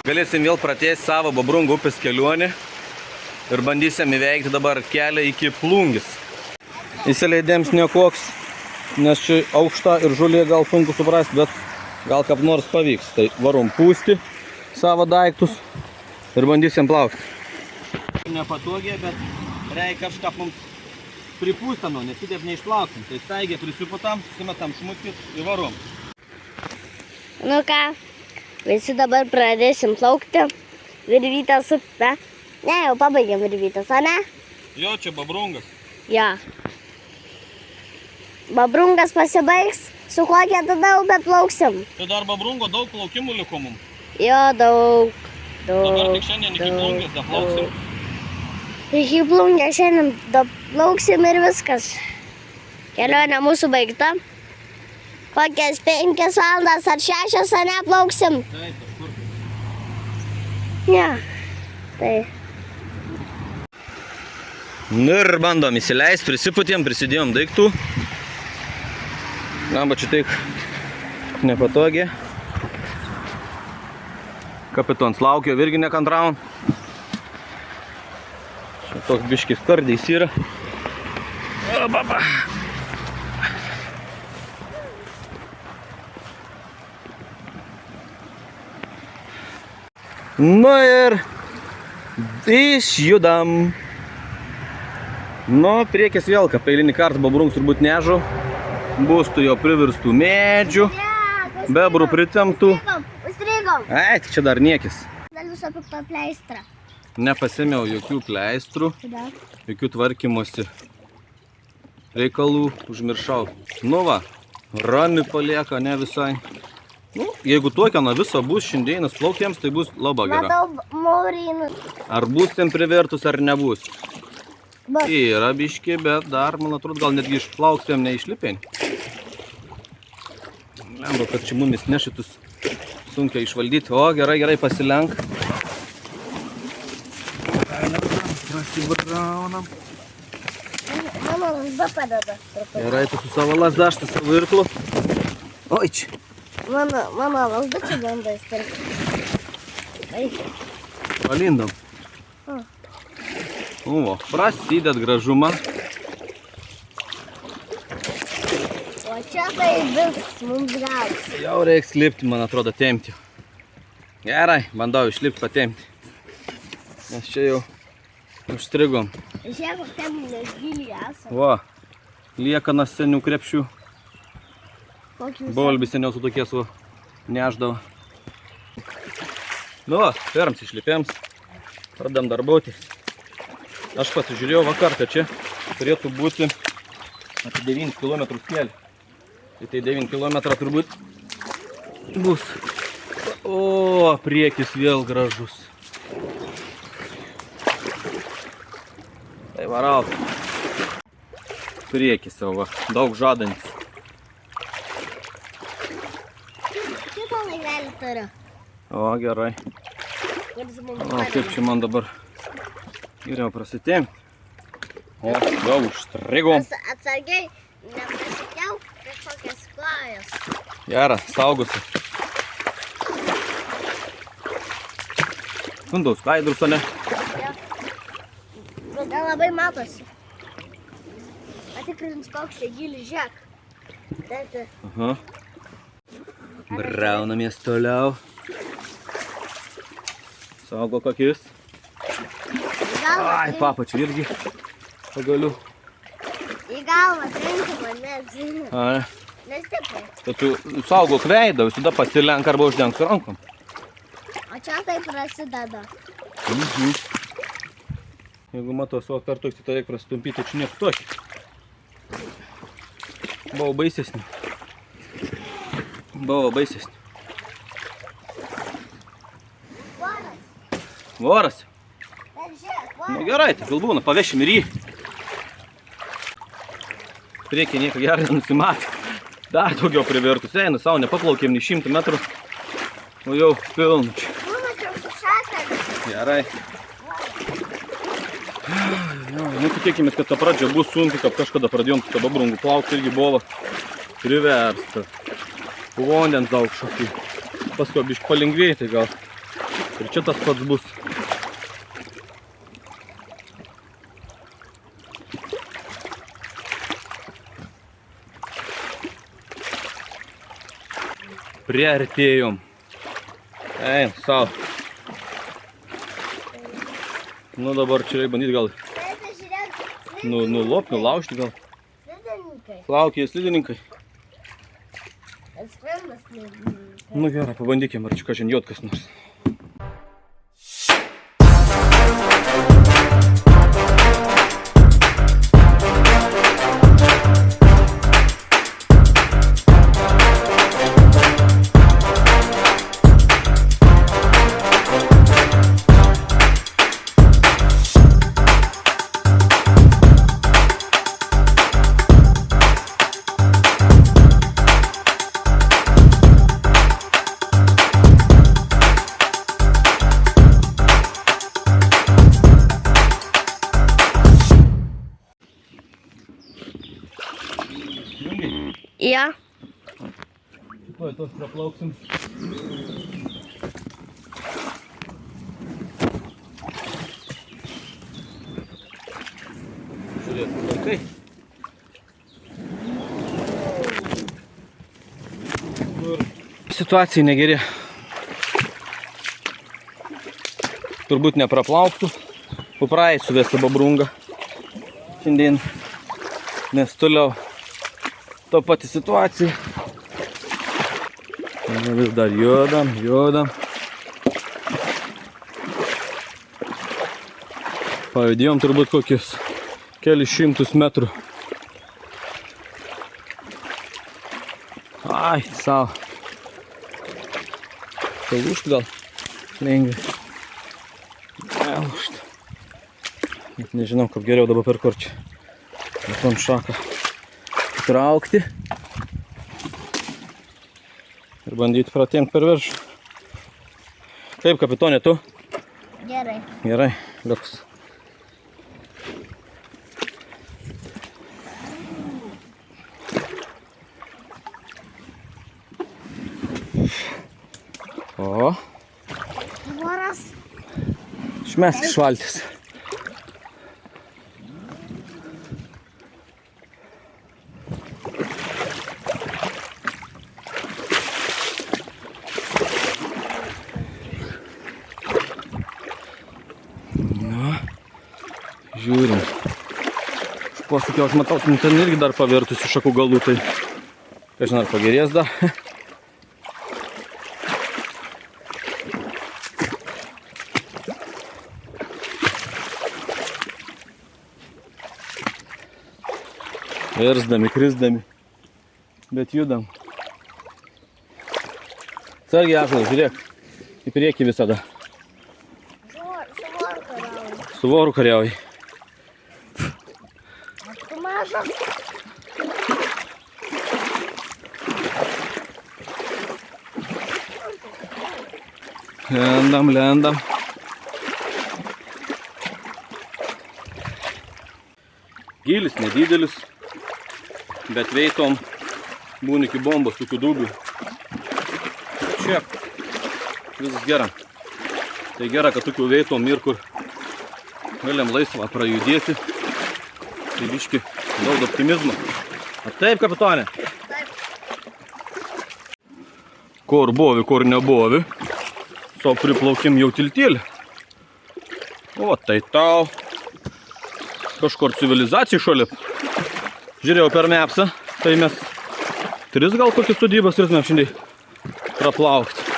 Galėsim vėl pratęsti savo Babrungo upės kelionę ir bandysim įveikti dabar kelią iki Plungės. Įsileidėms nekoks, nes čia aukšta ir žolė gal sunku suprasti, bet gal kaip nors pavyks. Tai varom pūsti savo daiktus ir bandysim plaukti. Nepatogiai, bet reikia kažką mums pripūstano, nes kitaip neišplauksim. Tai staigiai prisiputam, susimetam šmutį ir varom. Nu ką, visi dabar pradėsim plaukti Virvytės upe. Ne, jau pabaigėm Virvytės, o ne? Jo, čia Babrungas. Jo. Babrungas pasibaigs, su kokia tada upė plauksim? Tai dar Babrungo daug plaukimų liko mums. Jo, daug. Dabar tik šiandien iki Plungės daplauksim. Iki Plungės šiandien daplauksim ir viskas. Kelionė mūsų baigta. Kokias 5 valandas ar 6 ar neplauksim? Taip, kažkur. Ne. Tai. Nu ir bandom įsileisti, prisiputėm, prisidėjom daiktų. Gamba čia taip nepatogiai. Kapitons laukia, irgi nekantraun. Čia toks biškis kardys yra. O, baba. Nu ir išjudam. Nu, priekis vėl, kaip eilinį kartą Babrungs turbūt nežau. Bus tu jo privirstų medžių, bebrų pritemptų. Užstrigom. Ai, čia dar niekis. Dar visą piktą pleistrą. Nepasėmiau jokių pleistrų, jokių tvarkymosi reikalų, užmiršau. Nu va, rami palieka, ne visai. Nu, jeigu tokia na viso bus šiandienas plaukiems, tai bus labai gera. Matau maurynų. Ar bus ten privertus, ar nebus? Bus. Yra biški, bet dar, man atrodo, gal netgi išplauksėm neišlipėn. Lemba, kad čia mumis nešitus sunkiai išvaldyti. O, gerai, gerai, pasilenk. Prasibraunam. Mano lasda padeda. Gerai, tu su savo lasda, aš su savo irklu. Oi, čia. Mano lasda čia banda įstarti. Palindom. O, prasidėt gražumą. O čia tai vis mums gausi. Jau reiks lipti, man atrodo, tempti. Gerai, bandau išlipti patemti. Nes čia jau užstrigom. Žiūrėk, kokiam negilį esam. Va, liekanas senių krepšių. Kokius. Bolbi seniau su tokies va neždavo. Nu va, pirms išlipėms. Pradam darbauti. Aš pasižiūrėjau vakar, kad čia turėtų būti apie 9 km kelią. Tai 9 km turbūt bus. O, priekis vėl gražus. Tai varau. Priekis savo, daug žadantis. Šitą laivelį turiu. O, gerai. Kuris mums O, kaip čia man dabar geriau prasitėm. O, jau užstrigom. Atsargiai, nepasitiauk kažkokias kojas. Gerą, saugosi. Daug skaidrus, ne? Bet nelabai matosi. Patikrins koks čia gilis, žiūrėk. Aha. Braunamės toliau. Saugo kokius. Ai, papačiu irgi pagaliu. Į galvą trenkia mane, dzina. Ai. Nestipriai. Tai tu saugok veidą, visada pasilenk arba uždenk rankom. O čia tai prasideda. Jeigu matau savo kartu, tai reikia prasitumpyti, čia nieko tokį. Buvo baisesnį. Voras. Voras. Bet žiūrėk, Nu voras. gerai, tai gal būna, pavešim ir jį. Priekį nieko gerai nenusimatė. Dar daugiau privertus eina, savo nepaplaukėm nei 100 metrų. O jau pilna čia. Numačiau su šakalį. Gerai. Nu, tikėkimės, kad ta pradžia bus sunki, kaip kažkada pradėjom su Babrungu plaukti, irgi buvo priversta. Vandens daug šakų. Paskui biškai palengvėjai, tai gal Ir čia tas pats bus. Priartėjom. Eim, savo. Nu dabar čia reikia bandyti gal nulaužti gal. Slidininkai. Plaukia slidininkai. Atskrenda slidininkai. Nu gerai, pabandykim, ar čia kažin jot kas nors. Ja. Tuoj tos praplauksim. Žiūrėt, vaikai. Situacija negeri. Turbūt nepraplauktų. Papraeisiu vesti babrungą. Šiandien. Nes toliau to pati situacija. Vis dar jodam. Pavydėjom turbūt kokius kelius šimtus metrų. Ai, savo. Palūšt gal. Lengvai. Nelūšt. Net nežinau, kaip geriau dabar per kur čia. Tom šaką traukti ir bandyti pratienkti per viršų. Kaip, kapitonė, tu? Gerai. Gerai, liuks. O. Voras. Išmesk iš valties. Žiūrim. Aš pasakiau, aš matau, ten irgi dar pavirtusi šakų galų, tai kažin ar pagerės dar. Versdami, krisdami, bet judam. Sargiai ąžuolai, žiūrėk, į priekį visada. Su voru kariauji. Tu mažas. Lendam. Gylis nedidelis, bet veitom būna iki bombos, tokių dubių. Čia visas gera. Tai gera, kad tokių veitom ir kur galim laisvą prajudėti. Tai biški daug optimizmo. A taip, kapitonė? Taip. Kur bovi, kur nebovi. Sau priplaukim jau tiltėlį. O, tai tau. Kažkur civilizacija šalip. Žiūrėjau per mapsą. Tai mes 3 gal kokias sodybas turėtume šiandien praplaukti.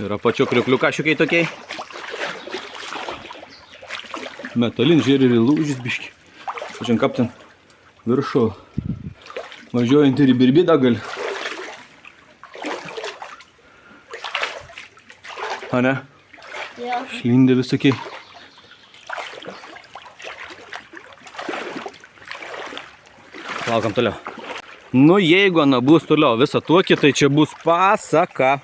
Yra pačio kriukliukašiukai tokiai. Metalin žiūrėri lūžis biški. Pažiūrėm, kaip ten viršų. Važiuojant ir į birbidą gali. A ne? Jo. Šlindė visokiai. Laukam toliau. Nu, jeigu ana bus toliau visą tokį, tai čia bus pasaka.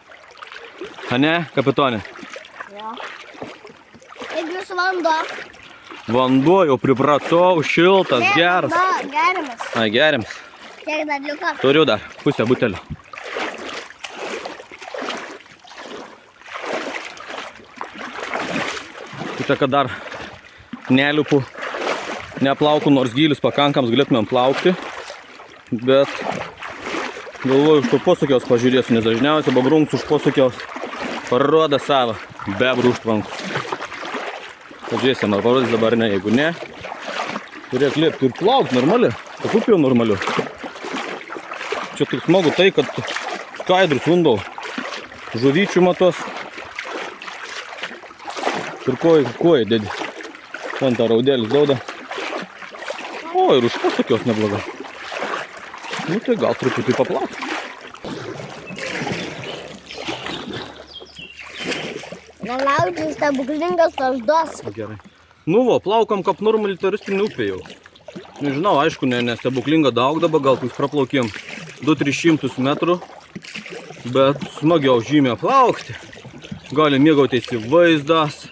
A ne, kapitonė? Jo. Kaip jūsų vanduo? Vanduo jau pripratau, šiltas, geras. Gerimas. Ai, gerimas. Kiek dar liko? Turiu dar pusę butelio. Kita, kad dar neliupu, neplauku, nors gylis pakankams galėtumėm plaukti. Bet galvoju, iš to posukiaus pažiūrėsiu, nes dažniausiai babrungus už posukiaus parodo savo bebrų užtvankų. Pažiūrėsim, ar parodys dabar ne, jeigu ne, turėk liepti ir plaukti normaliai, pakupėjau normaliu. Čia tik smagu tai, kad skaidrus vandau, žuvyčių matos. Ir koja dėdi. Ten tą raudelis dauda. O, ir už posukios nebloga. Nu tai gal truputį paplauk. Nelaukiu stebuklingas lasdos. Gerai. Nu va, plaukam kaip normaliai turistinį upė jau. Nežinau, aišku, ne stebuklinga daug dabar, gal kus praplaukėm 200-300 metrų. Bet smagiau žymiai plaukti. Gali mėgautis į vaizdas.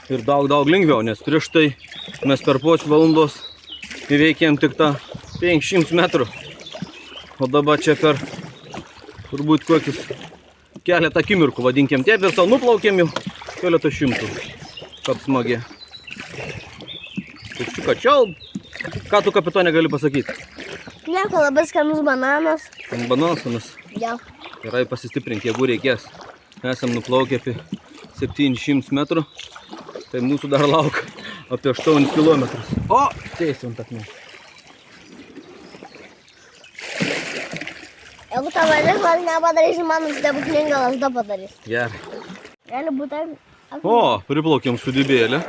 Ir daug lengviau, nes prieš tai mes per pusę valandos įveikėm tik tą 500 metrų. O dabar čia per turbūt kokius keletą akimirkų, vadinkėm, taip ir savo nuplaukėm jau keletą šimtų. Kaip smagiai. Tai kačiau, ką tu, kapitonė, gali pasakyti? Nieko, labai skanus bananas. Bananas skanus? Jo. Gerai pasistiprinti, jeigu reikės. Esam nuplaukę apie 700 metrų. Tai mūsų dar laukia apie 8 kilometrus. O, teisim takmė. Jeigu tą valyklą nepadarysi, man stebuklingą lasdą padarys. Gerai. Gali būti... O, priplaukėm su dibėlė.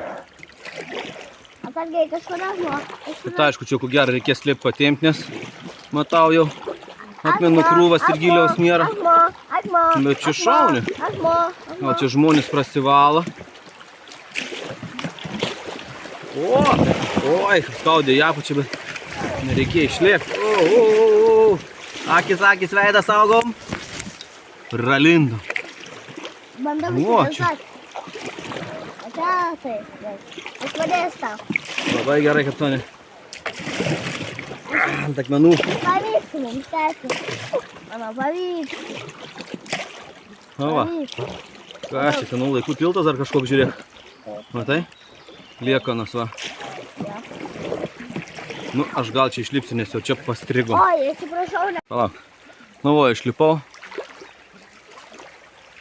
Atsargiai kažkur akmo. Bet aišku, čia ko gerai reikės slėpti patemti, nes matau jau akmenų krūvas ir giliaus nėra. Akmo. Bet čia šauni. Gal čia žmonės prasivalo. O, oi, skaudė į apačią, bet nereikėjo išlėkti. O. Akis, veidą saugom. Pralindom. Bandom įsivaizduoti. Taip. Aš padės tau. Labai gerai, kad to ne. Ant akmenų. Pavyks mums, tęsti. Mano, pavyks. O va. Ką aš čia senų laikų tiltas ar kažkoks žiūrėk. Matai? Liekanas va. Nu, aš gal čia išlipsiu, nes jau čia pastrigom. Oi, atsiprašau. Palauk. Nu va, išlipau.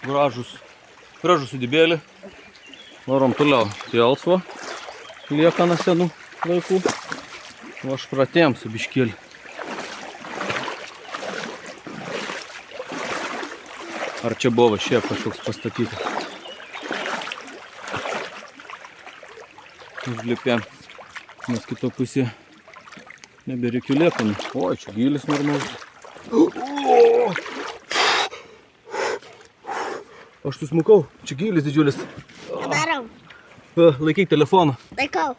Gražus sudibėlį. Norom toliau telsvo. Liekanas senų laikų. O aš pratėmsiu biškėlį. Ar čia buvo šiaip kažkoks pastatytas? Užlipėm, nes kito pusė nebereikiu liekanų. O, čia gylis normalus. Aš susmukau, čia gylis didžiulis. Ką darau? Laikyk telefoną. Laikau.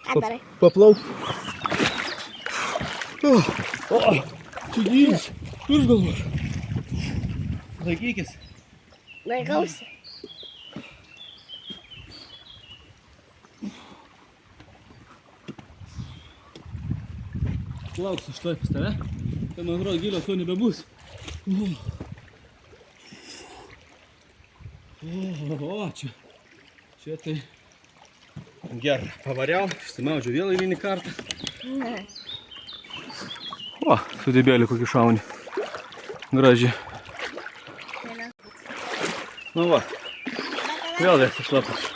Ką darai? Paplauk. O, čia gylis. Jūs galvoju. Laikykis. Laikausi. Lauksiu štai pas tave. Tai man atrodo gilios to nebebus. O, čia tai gerai. Pavariau, išsimaudžiu vėl eilinį kartą. O, sudibėlį kokį šaunį. Graži. Nu va, vėl esi šlapas.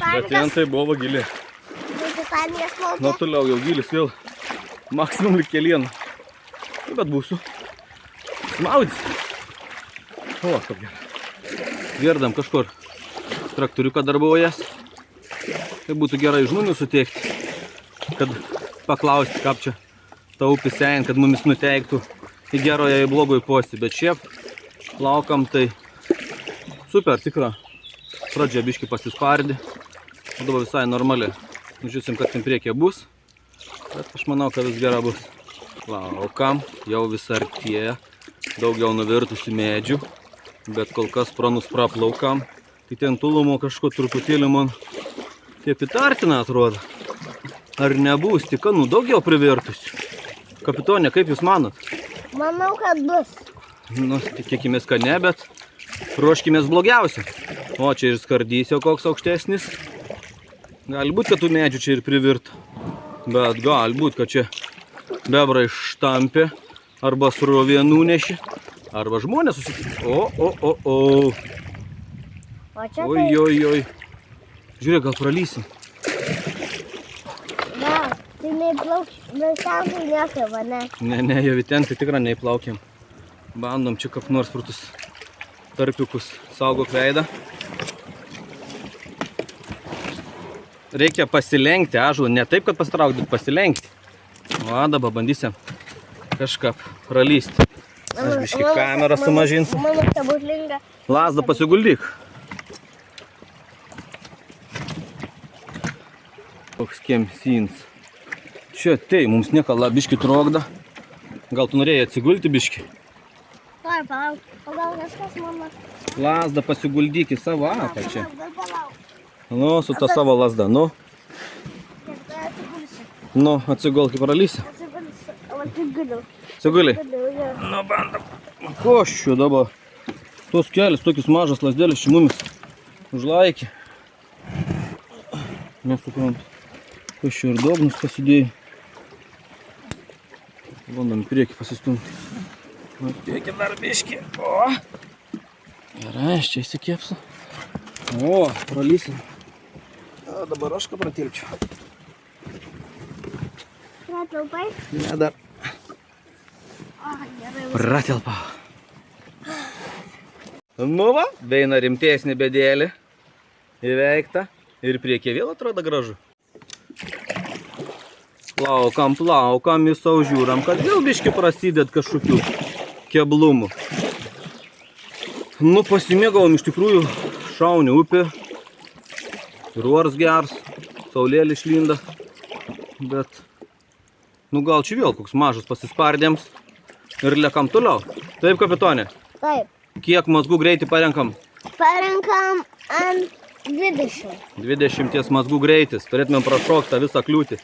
Bet ten tai buvo gili. Nu toliau jau gilis vėl. Maksimum lik kelienų. Bet būsiu smaudys. O, kaip gerai. Gerdam kažkur traktoriuką darbuojas. Tai būtų gerai žmonių suteikti, kad paklausti, kaip čia ta upė sejant, kad mumis nuteiktų į geroje, į blogoje postį. Bet šiaip laukam tai super tikra. Pradžia biškį pasispardė. O dabar visai normaliai. Žiūrėsim, kas ten priekyje bus. Bet aš manau, kad vis gera bus. Laukam, jau vis artėja. Daugiau nuvirtusių medžių. Bet kol kas pranus praplaukam. Tai ten tulumo kažko truputėlį man taip įtartina atrodo. Ar nebus tikanų daugiau privirtusių? Kapitonė, kaip jūs manot? Manau, kad bus. Nu, tikėkimės, kad ne, bet ruoškimės blogiausia. O, čia ir skardys jau koks aukštesnis. Gali būt, kad tų medžių čia ir privirta. Bet gali būt, kad čia bebrai štampė, arba srovė nuneši, arba žmonės susitikti. O. O čia Oi. Žiūrėk, gal pralysim. Ne, tai neįplauksim, bet ten tai nieko, va ne. Ne, jau į ten tai tikrai neįplaukiam. Bandom čia kap nors pro tus tarpiukus. Saugok veidą. Reikia pasilenkti ąžuolą, ne taip, kad pasitraukti, bet pasilenkti. O, dabar bandysim kažką pralysti. Aš biškį kamerą sumažinsiu. Mano stebuklinga. Lazdą pasiguldyk. Koks kemsins. Čia tai, mums niekala biškį trokda. Gal tu norėjai atsigulti biškį? Palauk. O gal kažkas mama? Lazdą pasiguldyk į savo apačią. Palauk. Nu, su ta savo lazda, nu. Ir tai atsigulsiu. Nu, atsigulk į pralysi. Atsigulsiu. O tik guliu. Atsigulį. Guliu. Nu, bandam. Koščiu dabar. Tos kelias, tokius mažas lasdėlis čia mumis užlaikė. Nesuprantu. Koščiu ir dognus pasidėjai. Bandam į priekį pasistumti. Priekį dar biškį. O. Gerai, aš čia įsikėpsiu. O, pralysim. O, dabar aš ką pratilpčiau. Pratilpai? Ne, dar. O, gerai. Pratelpa. Nu va, veina rimtesnį bedėlį. Įveikta. Ir priekį vėl atrodo gražu. Plaukam į savo žiūram, kad vėl biškį prasidėt kažkokių keblumų. Nu, pasimėgavom iš tikrųjų šaunį upė. Ir oras geras, saulėlė išlinda. Bet, nu gal čia vėl koks mažas pasispardėms. Ir liekam toliau. Taip, kapitonė? Taip. Kiek mazgų greitį parenkam? Parenkam ant 20. 20 mazgų greitis. Turėtumėm prašokti tą visą kliūtį.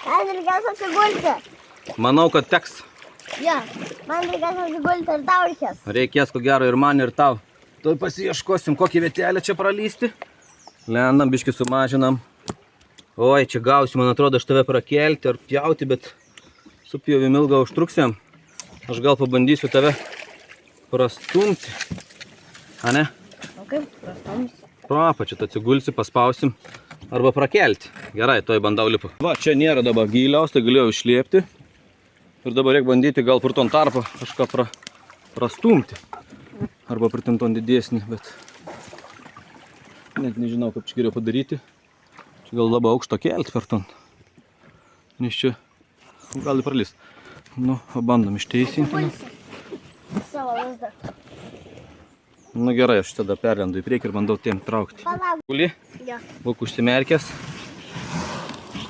Man reikės atsigulti. Manau, kad teks. Jo, man reikės atsigulti ir tau reikės. Reikės ko gero ir man, ir tau. Tuoj pasiieškosim kokį vietelę čia pralysti. Lendam, biškį sumažinam. Oi, čia gausiu, man atrodo, aš tave prakelti ar pjauti, bet su pjovim ilgą užtruksim. Aš gal pabandysiu tave prastumti. A ne? O kaip prastumsi? Pro apačią atsigulsi, paspausim. Arba prakelti. Gerai, toj bandau lipu. Va, čia nėra dabar giliaus, tai galėjau išliepti. Ir dabar reikia bandyti gal per ton tarpą kažką prastumti. Arba per ton didesnį, bet net nežinau, kaip čia geriau padaryti. Čia gal labai aukšto kelti per ton. Nes čia gal ir pralys. Nu, bandom išteisinti. Pulsi. Savo lazdą. Nu gerai, aš tada perlendu į priekį ir bandau tiem traukti. Palauk. Guli, Jo. būk užsimerkęs.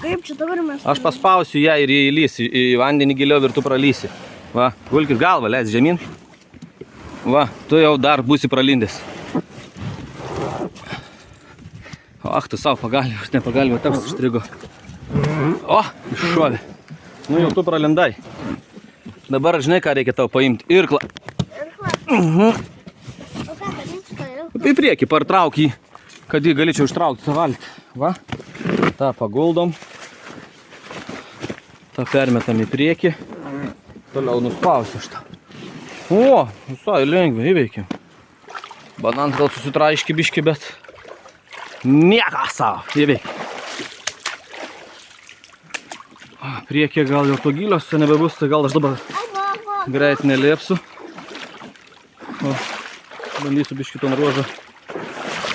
Kaip čia dabar mes? Aš paspausiu ją ir jie įlys į vandenį giliau ir tu pralysi. Va, gulkis galvą, leis žemyn. Va, tu jau dar būsi pralindęs. Ach, tu savo pagalvė, aš nepagalvė, toks užstrigo. O, iššovė. Nu jau tu pralindai. Dabar žinai, ką reikia tau paimti. Irklą. O ką darysi toliau? Į priekį partrauk jį, kad jį galėčiau ištraukti tą valtį. Va, tą paguldom. Tą permetam į priekį. Toliau nuspausiu šitą. O, visai lengvai įveikim. Bananas gal susitraiški biški, bet nieko savo, įveikim. Priekį gal jau to gilios, čia nebebus, tai gal aš dabar greit neliepsiu. O, bandysiu biškį ton ruožą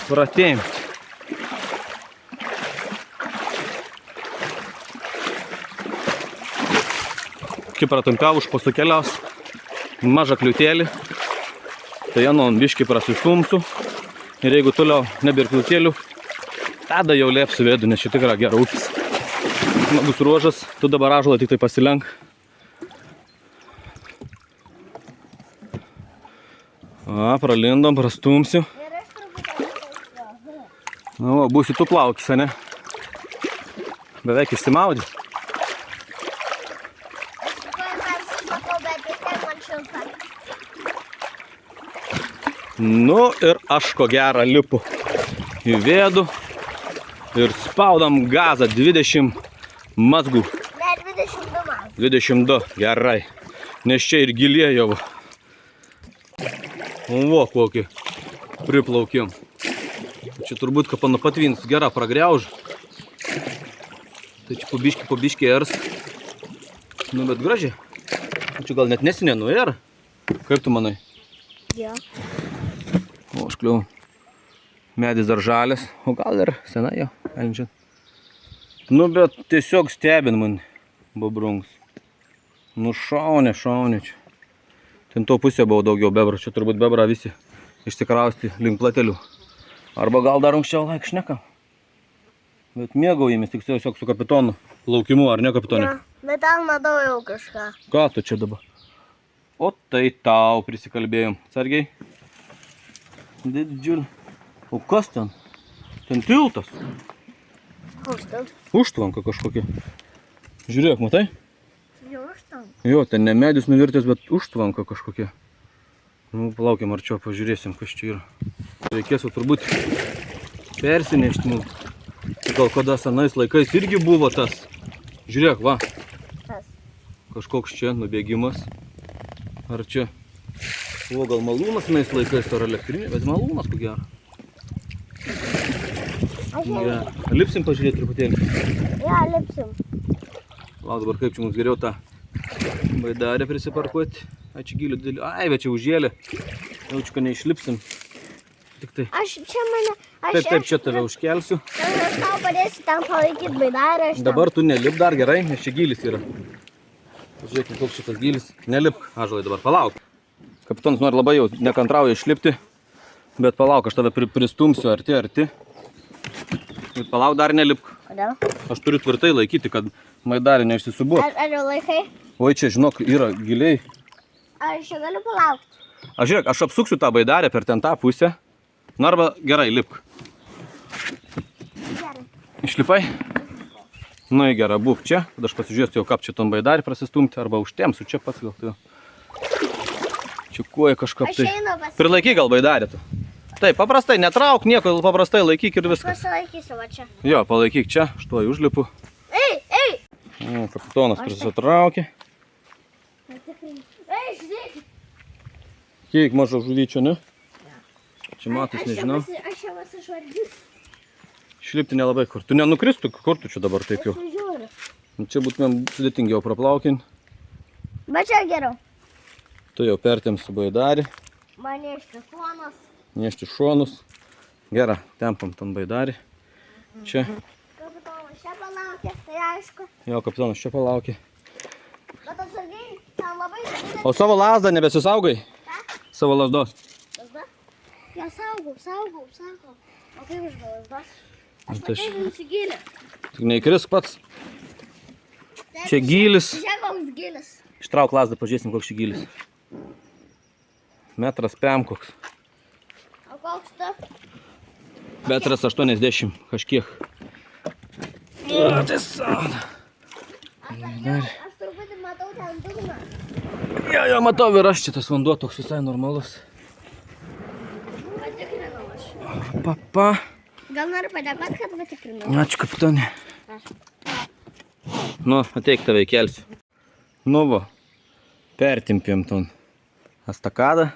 pratėmti. Kaip pratumpiau už pasukeliaus, mažą kliūtėlį, tai anon biškį prasistumsiu. Ir jeigu toliau nebėr kliūtėlių, tada jau lėpsiu vėdu, nes čia tikrai gera upis. Smagus ruožas, tu dabar ąžuolą tik tai pasilenk. Va, pralindom, prastumsiu. Nu, būsi tu plaukis, ne? Beveik išsimaudži. Nu ir aš ko gero lipu į vėdų ir spaudam gazą 20 mazgų. Ne, 22 man. 22, gerai. Nes čia ir gilė jau. O, kokį priplaukėm. Čia turbūt kapano patvins gerą pragriauž. Tai čia pabiški ers. Nu, bet gražiai. Čia gal net nesinė nuėra. Kaip tu manai? Jo. O, aš kliau. Medis dar žalės. O gal ir sena jo. Nu, bet tiesiog stebin man bobrungus. Nu, šaunė čia. Ten to pusė buvo daugiau bebrų. Čia turbūt bebrą visi išsikrausti link platelių. Arba gal dar anksčiau laik šnekam. Bet mėgaujamės tik tiesiog su kapitonu. Laukimu, ar ne kapitonė? Ja, bet ten matau jau kažką. Ką tu čia dabar? O tai tau prisikalbėjom. Sargiai. Didžiulį. O kas ten? Ten tiltas. Užtam. Užtvanka kažkokia. Žiūrėk, matai? Jau užtam. Jo, ten ne medis nuvirtęs, bet užtvanka kažkokia. Nu, palaukiam arčiau, pažiūrėsim, kas čia yra. Reikės turbūt persinešti mums. Gal kada senais laikais irgi buvo tas. Žiūrėk, va. Kas? Kažkoks čia nubėgimas. Ar čia? O, gal malūnas senais laikais ar elektrinė, bet malūnas ko gero. Ja. Lipsim pažiūrėti truputėlį. Ja, lipsim. Lauk dabar kaip čia mums geriau tą baidarę prisiparkuoti. Ai, čia giliu didelį. Ai, bet čia užėlė. Jaučiu, kad neišlipsim. Tik tai. Aš čia mane... Taip, čia tave užkelsiu. Aš tau padėsiu ten palaikyti baidarę. Dabar tu nelip dar gerai, nes čia gylis yra. Žiūrėkime, koks šitas gylis. Nelipk, Ąžuolai, dabar palauk. Kapitonas nori labai jau nekantrauja išlipti. Bet palauk, aš tave pristumsiu arti. Ir palauk, dar nelipk. Kodėl? Aš turiu tvirtai laikyti, kad baidarė neišsisubuot. Ar jau laikai? Oi, čia, žinok, yra giliai. Aš čia galiu palaukti. Žiūrėk, aš apsuksiu tą baidarę per ten tą pusę. Nu arba gerai, lipk. Gerai. Išlipai? Nu, į gerą, būk čia. Tada aš pasižiūrėsiu jau, kaip čia tom baidarį prasistumti, arba užtemsiu čia pats gal. Tai. Čia koja kažkap tai. Prilaikyk gal baidarį tu. Taip, paprastai, netrauk nieko, paprastai laikyk ir viskas. Pasilaikysiu va čia. Jo, palaikyk čia, aš tuoj užlipu. Ei! O, kapitonas prisitraukė. Ei, žiūrėkit. Kiek mažo žuvyčio, ne? Čia matus, nežinau. Aš jau esu išvardysiu. Šlipti nelabai kur. Tu nenukristų, kur tu čia dabar taip jau? Aš žiūriu. Čia būtumėm sudėtingiau praplaukinti. Bet čia geriau. Tu jau pertemsiu baidarį. Man nešti šonus. Nešti šonus. Gerą, tempam ten baidarį. Čia. Kapitonas čia palaukė, tai aišku. Jo, kapitonas čia palaukė. Bet atsargiai, ten labai didelė. O savo lazdą nebesisaugai? Ką? Savo lazdos. Lazda? Ja, saugau. O kaip iš lazdos? Aš Tai aš- pateikinsiu gilį. Tik neįkrisk pats. Čia gylis. Čia koks gilis. Ištrauk lazdą, pažiūrėsim, koks čia gylis. Metras pem koks. O koks tu? Metras 80 kažkiek. Tiesa. Aš truputį matau ten dugną. Jo, matau ir aš čia tas vanduo toks visai normalus. Patikrinau aš. Papa. Gal noriu padėkoti, kad patikrinau. Ačiū, kapitonė. Nu, ateik tave įkelsiu. Nu va, pertimpėm ton estakadą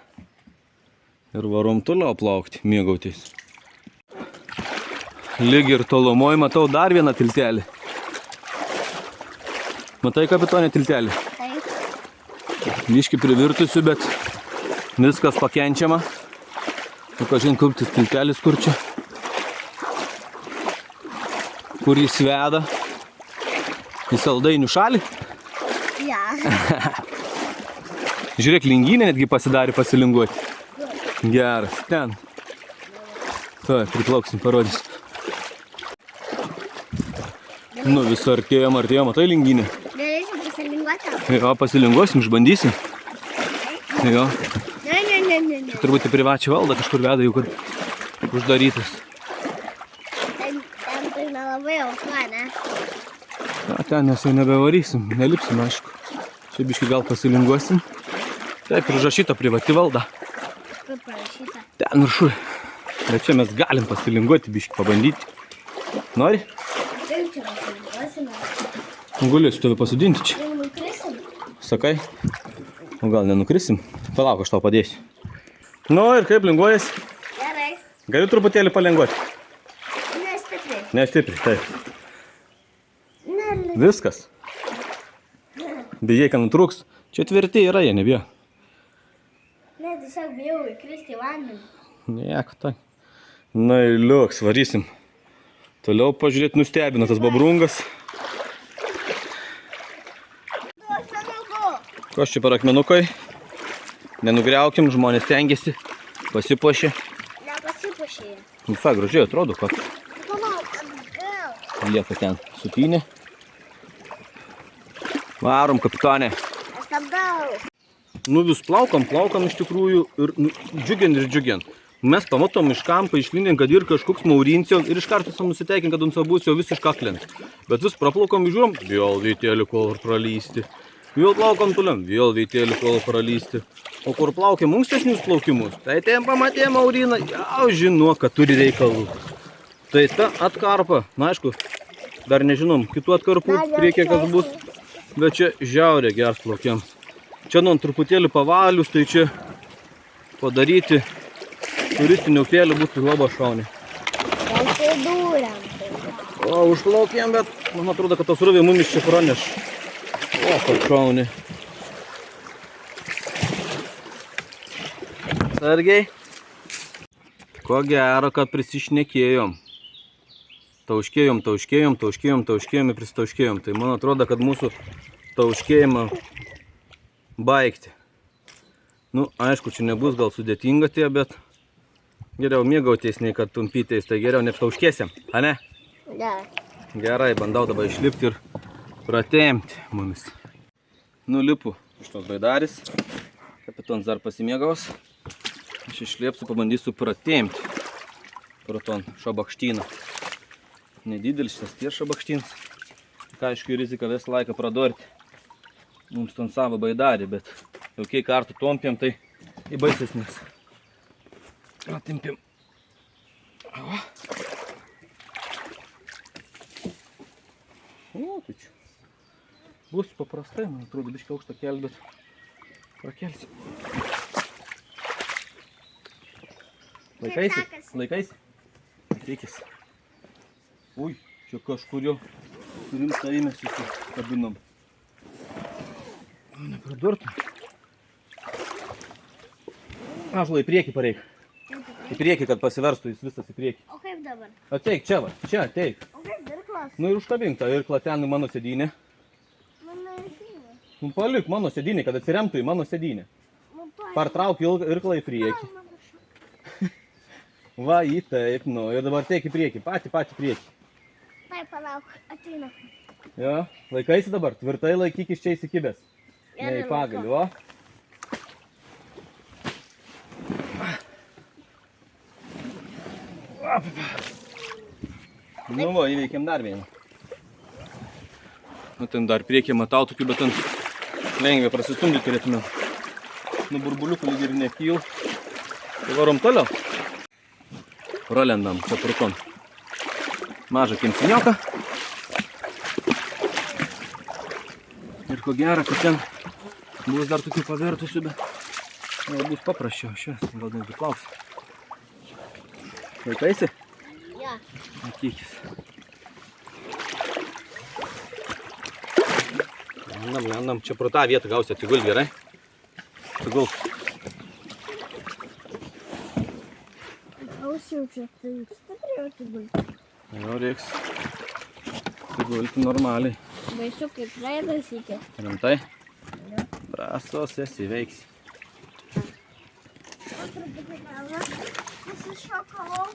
ir varom toliau plaukti, mėgautis. Lyg ir tolumoj matau dar vieną tiltelį. Matai, kapitonė, tiltelį? Taip. Biški privirtusiu, bet viskas pakenčiama. Nu, kažin, kaip tas tiltelis kur čia. Kur jis veda į Saldainių šalį. Ja. Žiūrėk, linginė netgi pasidarė pasilinguoti. Geras, ten. Tuoj, priplauksim, parodysiu. Nu, vis artėjom, matai linginė. Galėčiau pasilinguoti? Jo, pasilinguosim, išbandysim. Jo, Ne. turbūt į privačią valdą kažkur veda jau, kad uždarytas. Ten tai nelabai aukšta, ne? Na, ten mes jau nebevarysim, nelipsim, aišku. Čia biškai gal pasilinguosim. Taip, užrašyta privati valda. Kaip parašyta? ten viršui. Bet čia mes galim pasilinguoti, biškį pabandyti. Nori? Taip, čia pasilinguosime. Gulėsiu tave pasodinti čia. Jau nukrisim. Sakai? O gal nenukrisim? Palauk, aš tau padėsiu. Nu ir kaip linguojas? Gerai. Galiu truputėlį palinguoti. Nestipriai. Nestipriai, taip. Ne. Viskas. Bijai, kad nutrūks. Čia tvirti yra, jie nebijo. Ne, tiesiog bijau įkristi į vandenį. Nieko tai. Na ir liuks, varysim. Toliau pažiūrėti nustebina tas babrungas. Du akmenuku. Kas čia per akmenukai? Nenugriaukim, žmonės tengiasi. Pasipuošė. Nepasipuošė. Visai gražiai atrodo, kad Palauk, atgal. lieka ten supynė. Varom, kapitonė. Aš stabdau. Nu vis plaukam iš tikrųjų ir džiugin. Mes pamatom iš kampo išlindėm, kad ir kažkoks Maurincijo ir iš karto esam nusiteikim, kad ant bus jau visiškai aklint. Bet vis praplaukom ir žiūrom, vėl veitėlį kol pralysti. Vėl plaukom toliau, vėl veitėlį kol pralysti. O kur plaukėm ankstesnius plaukimus, tai ten pamatė Mauriną, jau žino, kad turi reikalų. Tai ta atkarpa, na aišku, dar nežinom, kitų atkarpų reikia kas bus, bet čia žiaurė geras plaukiams. Čia nu truputėlį pavalius, tai čia padaryti turistinių kelių būtų labai šauniai. O užplaukėm, bet man atrodo, kad tos ruvė mumis čia praneš. O, kad šauniai. Sargiai. Ko gero, kad prisišnekėjom. Tauškėjom ir pristauškėjom. Tai man atrodo, kad mūsų tauškėjimą baigti. Nu, aišku, čia nebus gal sudėtinga tie, bet geriau mėgautis, nei kad tumpytais, tai geriau neptauškėsim, a ne? Ne. Gerai, bandau dabar išlipti ir pratempti mumis. Nulipu iš tos baidaris. Kapitonas dar pasimėgaus. Aš išliepsiu, pabandysiu pratempti pro ton šabakštyną. Nedidelis šitas ties šabakštynas. Ką aišku, rizika vis laiką pradorti. Mums ton savo baidarį, bet jau kai kartų tompėm, tai į baisesnės. Atimpėm. O, tai čia. Bus paprastai, man atrodo, biškai aukštą kelį, bet prakelsiu. Laikaisi? Laikaisi? Ateikis. Ui, čia kažkur jau rimtą įmėsi su kabinom. Nepradurtum. Ąžuolai, į priekį pareik. Į priekį, kad pasiverstų jis visas į priekį. O kaip dabar? Ateik, čia va, čia ateik. O kaip irklas? Nu ir užkabink tą irklą ten į mano sėdynę. Mano irklas. Nu palik mano sėdynę, kad atsiremtų į mano sėdynę. Partrauk irklą į priekį. Va, į taip, nu, ir dabar teik į priekį, patį priekį. Tai palauk, ateina. Jo, laikaisi dabar, tvirtai laikyk iš čia įsikibęs. Ne į pagalį, o? Nu va, įveikėm dar vieną. Nu, ten dar priekį matau tokių, bet ten lengvai prasistumdyti turėtume. Nu, burbuliukų lyg ir nekyl. Tai varom toliau. Pralendam čia pruton mažą kemsinioką. Ir ko gero, kad ten bus dar tokių pavertusių, bet gal bus paprasčiau. Šias, gal daugiau plauks. Laikaisi? Ja. Atykis. Lendam, čia pro tą vietą gausi atsigul gerai. Atsigul. Ausiu čia, tai stipriau atsigulti. Jo, reiks atsigulti normaliai. Baisu kaip praeitas iki. Rimtai? Drąsos esi, veiksi. O truputį galva. Susišokau.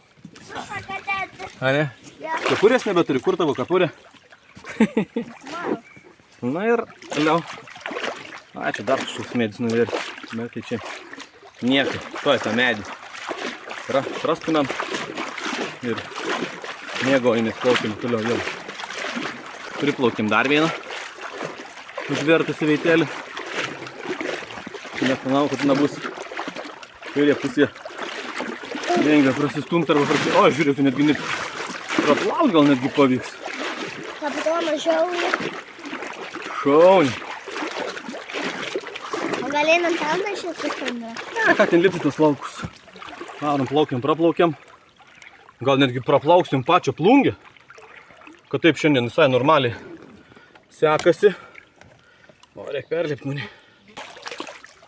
Sušakatėti. A ne? Ja. Kepurės nebeturi, kur tavo kepurė? Mano. Na ir toliau. A, čia dar kažkoks medis nuverti. Bet tai čia niekai. Tuoj tą medį. Rastumėm ir mėgaujamės plaukėm toliau jau. Priplaukėm dar vieną užvertusį veitelį. Nepanau, kad nebus kairė pusė Lengva prasistumti arba prasistumti. O, žiūrėk, tu netgi praplaut gal netgi pavyks. Kapitonas Žiaulį. Šauni. O gal einam ten dar šitą stumdą? Ne, ką ten lipti tas laukus. Varom, plaukiam. Gal netgi praplauksim pačią plungę. Kad taip šiandien visai normaliai sekasi. O, reikia perlipti mane.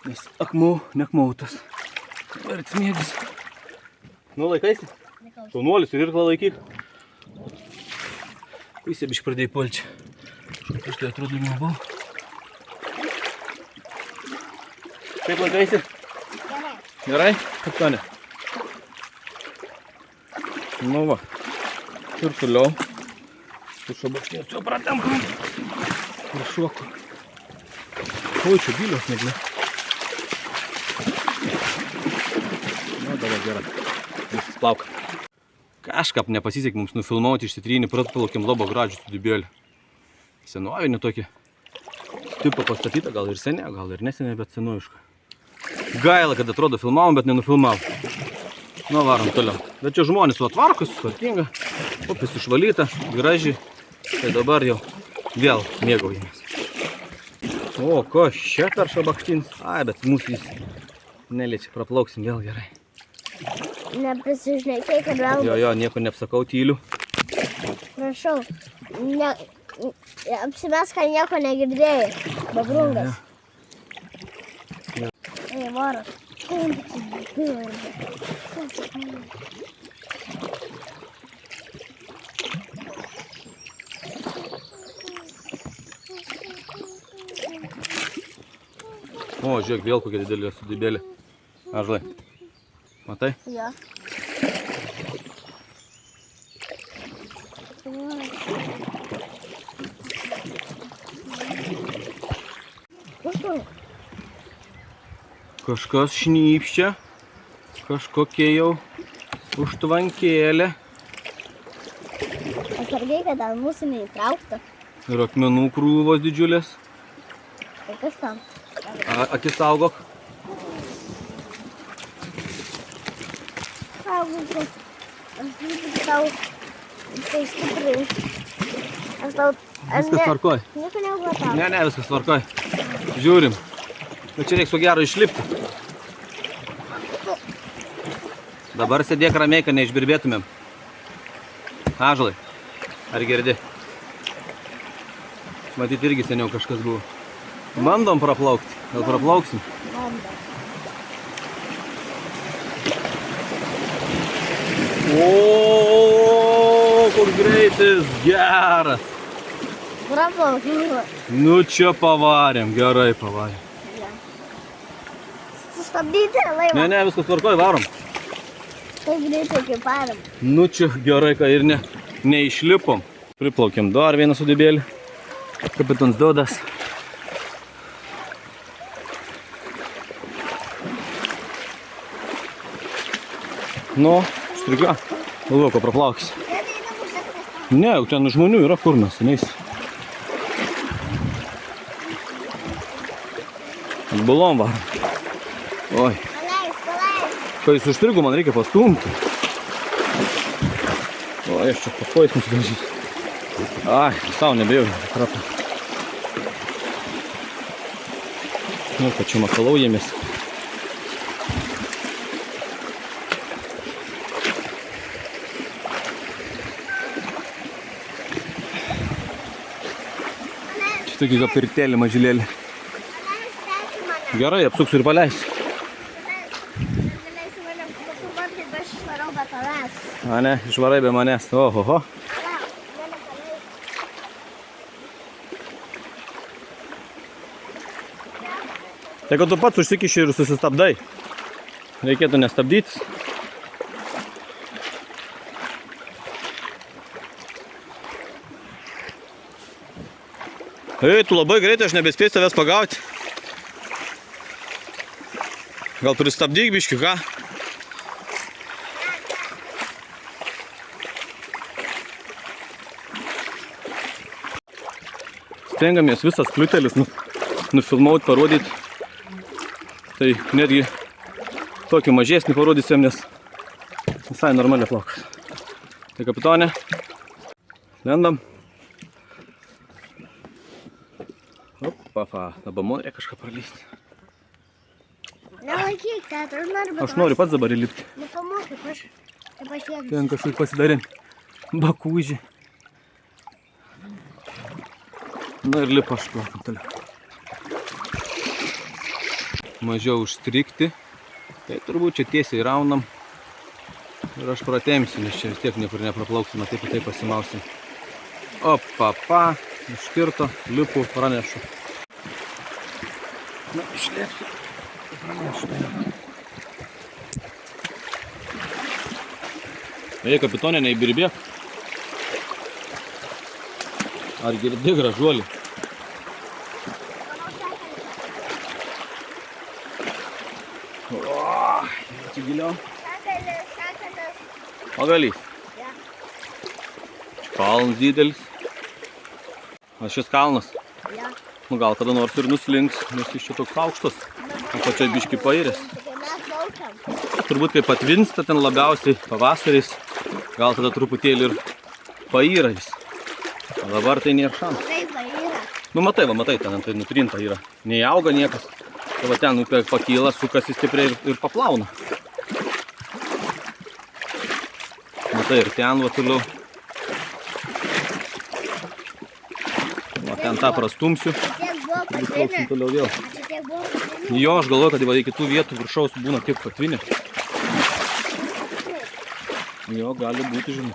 Nes nekmautas. Ir smėgis. Nu, laikaisi? Šaunuolis ir irklą laikyk. Kuisė biškai pradėjai polčią. Prieš tai atrodo liūbau. Kaip laikaisi? Gerai. Gerai? Kaptonė. Nu va. Ir toliau. Su šabaksnės jau pratempam. Ir šoku. Oi, čia gilios net ne. Nu, dabar gerai. Viskas plauka. Kažkap nepasisekė mums nufilmauti išsitrynį, pratplaukėm Lobo Gradžių sudybėlį. Senovinį tokį tipo pastatytą, gal ir senė, gal ir nesenė, bet senoviška. Gaila, kad atrodo filmavom, bet nenufilmavom. Nu, varom toliau. Bet čia žmonės su atvarkus, tvarkinga, upės išvalyta, graži. Tai dabar jau vėl mėgaujamės. O, ko čia per šabakštins? Ai, bet mūsų jis neliečia, praplauksim vėl gerai. Neprisižnekėk, kad vėl... Jo, nieko neapsakau, tyliu. Prašau, apsimes, kad nieko negirdėjai. Babrungas. Ei, varo. O, žiūrėk, vėl kokia didelė sudybėlė. Ąžuolai. Matai? Jo. Kažkas šnypščia, kažkokie jau užtvankėlė. Atsargiai, kad ant mūsų neįtraukta. Ir akmenų krūvos didžiulės. Tai kas tam? Akis saugok. Saugok. Aš žiūrėk tau. Tai stipriai. Aš tau... Viskas tvarkoj. Nieko neugatau. Ne, viskas tvarkoj. Žiūrim. Bet čia reiks ko gero išlipti. Dabar sėdėk ramiai, kad neišbirbėtumėm. Ąžuolai. Ar girdi? Matyt, irgi seniau kažkas buvo. Bandom praplaukti. Gal praplauksim? Bandom. O, koks greitis. Geras. Praplaukim. Nu čia pavarėm. Gerai pavarėm. Sustabdyti laivą. Ne, viskas tvarkoj, varom. Taip greitai kaip parim. Nu čia gerai, kad ir neišlipom. Priplaukėm dar vieną sudybėlį. Kapitonas Dodas. Nu, striga. Galvoju, ko praplaukis. Ne, jau ten žmonių yra, kur mes neis. Atbulom varom. Oi. Paleis. Kai jis užstrigo, man reikia pastumti. O, aš čia pakojus nusidažysiu. Ai, savo nebėjau. Krapą. Nu, kad čia makalaujėmės. Čia tokį pirtelį mažylėlį. Gerai, apsuksiu ir paleisiu. A ne, išvarai be manęs. Ohoho. Tai kad tu pats užsikiši ir susistabdai. Reikėtų nestabdytis. Ei, tu labai greitai, aš nebespėsiu tavęs pagauti. Gal pristabdyk biškį, ką? Stengiamės visas kliutelis nufilmauti, parodyti. Tai netgi tokį mažesnį parodysim, nes visai normaliai plaukas. Tai kapitonė, lendam. Opa, dabar man reikia kažką pralysti. Nelaikyk, teta, aš noriu. Aš noriu pats dabar įlipti. Nu, pamokyk, aš jėgsiu. Ten kažkaip pasidarint bakūžį. Na ir lipa aš plaukiam toliau. Mažiau užstrikti. Tai turbūt čia tiesiai raunam. Ir aš pratempsiu, nes čia vis tiek niekur nepraplauksime, taip ir taip pasimausim. Opa, iškirto, lipu, pranešu. Na, išlėpsiu. Pranešu. Ei, kapitonė, neįbirbėk. Ar girdi gražuolį? Čia giliau. Pagalys. Kalnas didelis. O šis kalnas? Ja. Nu gal kada nors ir nuslinks, nes jis čia toks aukštas. O pačiai biški pairės. Turbūt kai patvinsta ten labiausiai pavasariais, gal tada truputėlį ir paira jis. O dabar tai nėra šansų. Taip, yra. Nu matai, ten tai nutrinta yra. Nei auga niekas. Tai va ten upė pakyla, sukasi stipriai ir paplauna. Matai ir ten va toliau. Va ten tą prastumsiu. Ir plauksim toliau vėl. Jo, aš galvoju, kad į kitų vietų viršaus būna tiek patvinė. Jo, gali būti, žinai.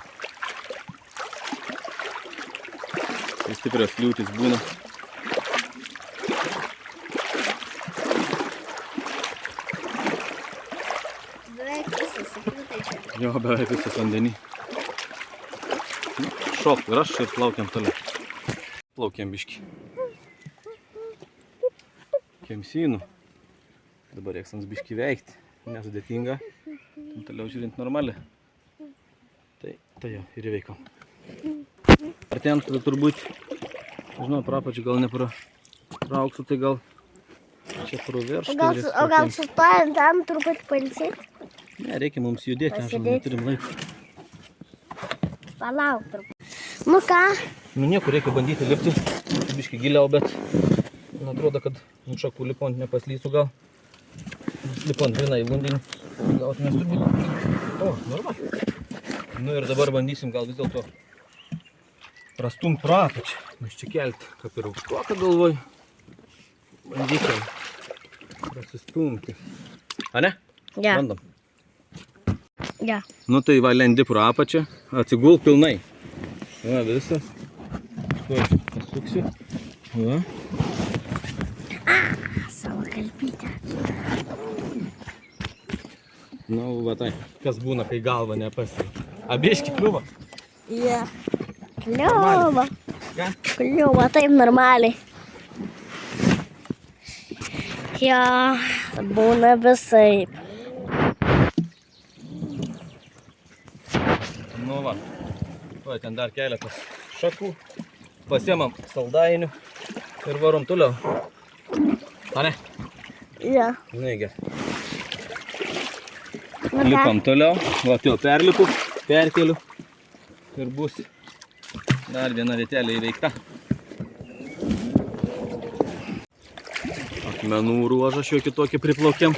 Tai stiprios liūtys būna. Beveik visas, sakytai čia. Jo, beveik visas vandenį. Šok ir aš ir plaukiam toliau. Plaukiam biškį. Kemsynų. Dabar reiks ant biškį veikti. Nesudėtinga. Toliau žiūrint normaliai. Tai jau ir įveikom. Artėjant turbūt, žinau, prapačių gal neprauksiu, tai gal čia praveršti. O gal sustojant tam truputį pailsėti? Ne, reikia mums judėti, aš neturim laiko. Palauk truputį. Nu ką? Nu nieko, reikia bandyti lipti. Biškį giliau, bet man atrodo, kad ant šakų lipant nepaslysiu gal. Lipant vieną į vandenį. Gautumės turbūt. O, normaliai. Nu ir dabar bandysim gal vis dėlto prastumt prapačią. Mes čia kelti, kaip ir aukštuoką galvoj. Bandykim prasistumti. A ne? Ja. Bandom. Ja. Nu tai va, lendi pro apačią, atsigul pilnai. Va, visą. Štai pasuksiu. Va. Savo kalbytę. Nu, va tai, kas būna, kai galva nepasiekė. Abiški kliuva. Ja. Kliuva. Ką? Kliuva, taip normaliai. Ja, būna visaip. Nu va, va ten dar keletas šakų. Pasiemam saldainių ir varom toliau. A ne? Ja. Negi. Nu ką? Lipam toliau. Va, jau perlipu, perkeliu. Ir bus dar viena vietelė įveikta. Akmenų ruožą šiokį tokį priplaukiam.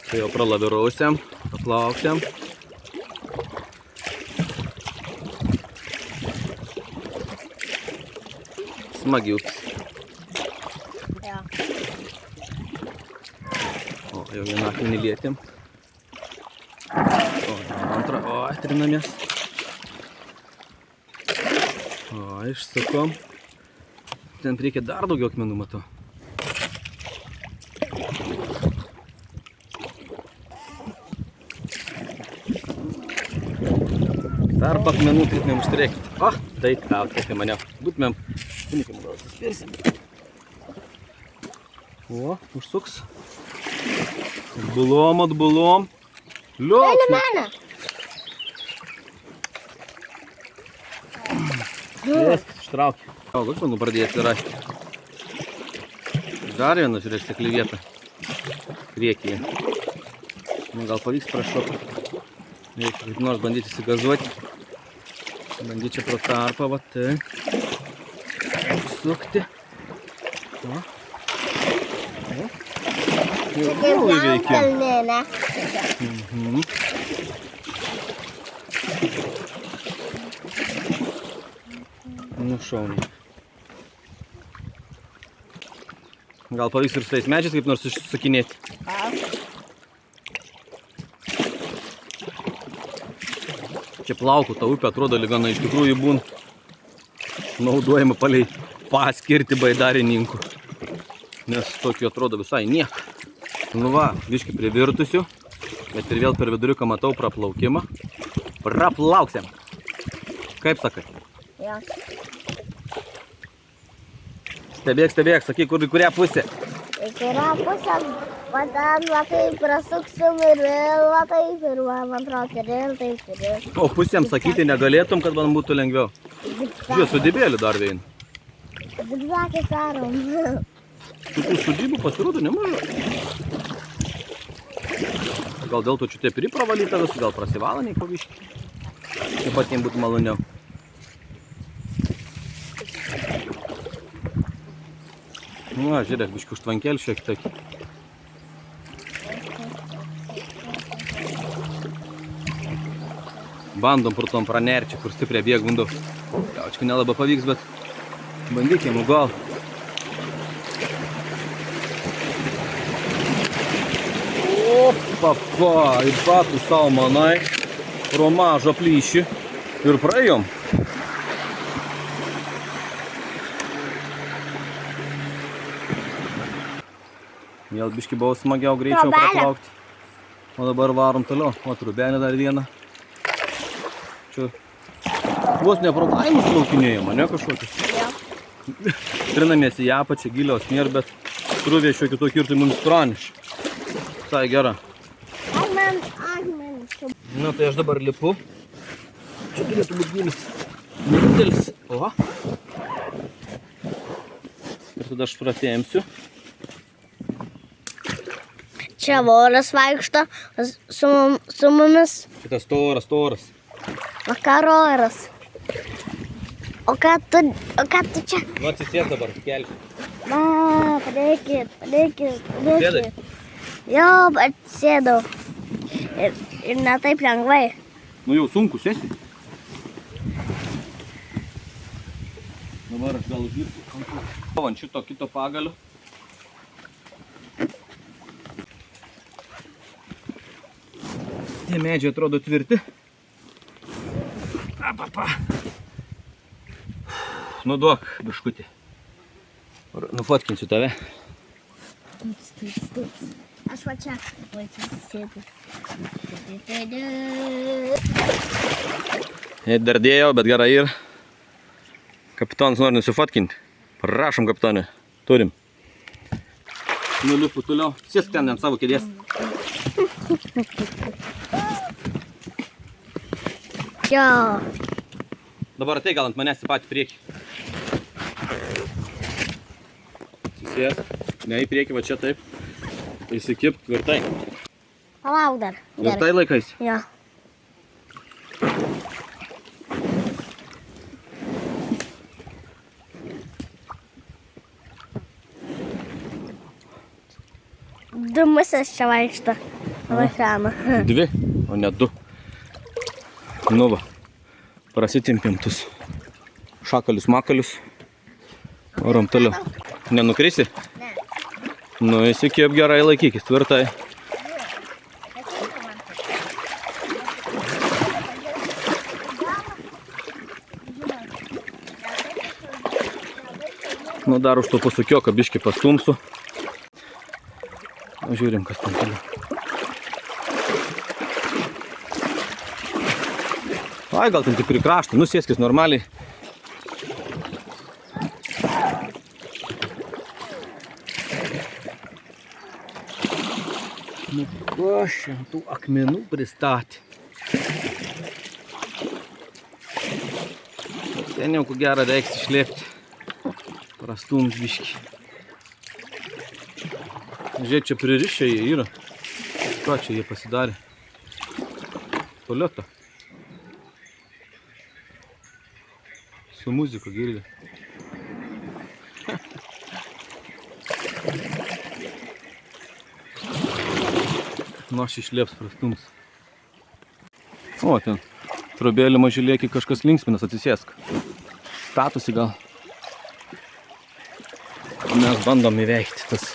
Tai jau pralavirausiam, paplaukiam. Smagi upės. Ja. O, jau vieną akmenį lietėm. O, antrą, o, trinamės. O, išsukom. Ten reikia dar daugiau akmenų, matau. Tarp akmenų turėtumėm užtrekti. O, tai tau, kiek tai maniau. Būtumėm, pinikim, gal suspirsim. O, užsuks. Atbulom. Liuks. Mane. Ištraukė. O, akmenų pradėjo atsirasti. Dar vieną, žiūrėk, stekli vietą. Priekyje. Nu, gal pavyks prašokti. Reikia kaip nors bandyti įsigazuoti. Bandyti čia pro tarpą, va tai. Sukti. O. O. Čia kaip Lemkalnė, ne? Nu šauniai. Gal pavyks ir su tais medžiais kaip nors išsakinėti. Čia plaukų ta upė atrodo lygana iš tikrųjų būn naudojama palei paskirti baidarininkų. Nes tokio atrodo visai niek. Nu va, biškį privirtusiu, bet ir vėl per viduriuką matau praplaukimą. Praplauksim. Kaip sakai? Jo. Stebėk, stebėk, sakyk, į kurią pusę. Į kurią pusę, va ten, va taip prasuksim ir vėl, va taip ir va, man atrodo, ir vėl taip ir vėl. O pusėm sakyti negalėtum, kad man būtų lengviau. Žiūrėjau, sudybėlį dar vien. Zigzagais darom. Tų sudybų pasirodo nemažai. Gal dėl to čia taip ir pravalyta visų, gal prasivalaniai paviški. Taip pat jiems būtų maloniau. Nu, žiūrėk, biškį užtvankėlį šiek tiek. Bandom pro tom pranerčią, kur stipriai bėgundau. Jaučkai nelabai pavyks, bet bandykim, gal. Opa, ir patų savo manai, pro mažą plyšį ir praėjom. Vėl biškį buvo smagiau greičiau praplaukti. O dabar varom toliau. O trubelė dar vieną. Čia vos ne pro kaimus plaukinėjama, ne kažkokius. Trinamės į apačią, gilios nėra, bet truvė šiokį tokį ir tai mums praneša. Visai gera. Nu, tai aš dabar lipu. Čia turėtų būti gilis. Nedidelis. O. Ir tada aš pratėmsiu. Čia voras vaikšto su mumis. Šitas storas. Vakaroras. O ką tu čia? Nu, atsisės dabar, kelsiu. Va, padėkit. Sėdai? Jo, atsėdau. Ir ne taip lengvai. Nu jau sunku sėsti. Dabar aš gal užlipsiu. Ant šito kito pagalio. Tie medžiai atrodo tvirti. Apapa. Nu duok, biškutį. Nufotkinsiu tave. Aš va čia sėdžiu. Dardėjau, bet gerai ir. Kapitonas nori nusifotkinti. Prašom, kapitonė. Turim. Nulipu toliau. Sėsk ten ant savo kėdės. Jo. Dabar ateik gal ant manęs į patį priekį. Atsisėsk. Ne į priekį, va čia taip. Įsikip tvirtai. Palauk dar. Tvirtai laikais. Jo. Du musės čia vaikšto. Važiama. Dvi, o ne du. Nu va, prasitimpėm tus šakalius makalius. Varom toliau. Nenukrisi? Ne. Nu, įsikėp gerai, laikykis tvirtai. Nu, dar už to pasukioką biškį pastumsiu. Žiūrim, kas ten toliau. Ai, gal ten tik prie kraštą, nusėskis normaliai. Nu, kas čia tų akmenų pristatė. Ten jau ko gero reiks išlėpti. Prastums biškį. Žiūrėk, čia pririšę jie yra. Ką čia jie pasidarė? tualeto. Su muzika girdi. Nu, aš išlėps prastums. O, ten trobėlį mažylėki kažkas linksminas, atsisėsk. Statosi gal. Mes bandom įveikti tas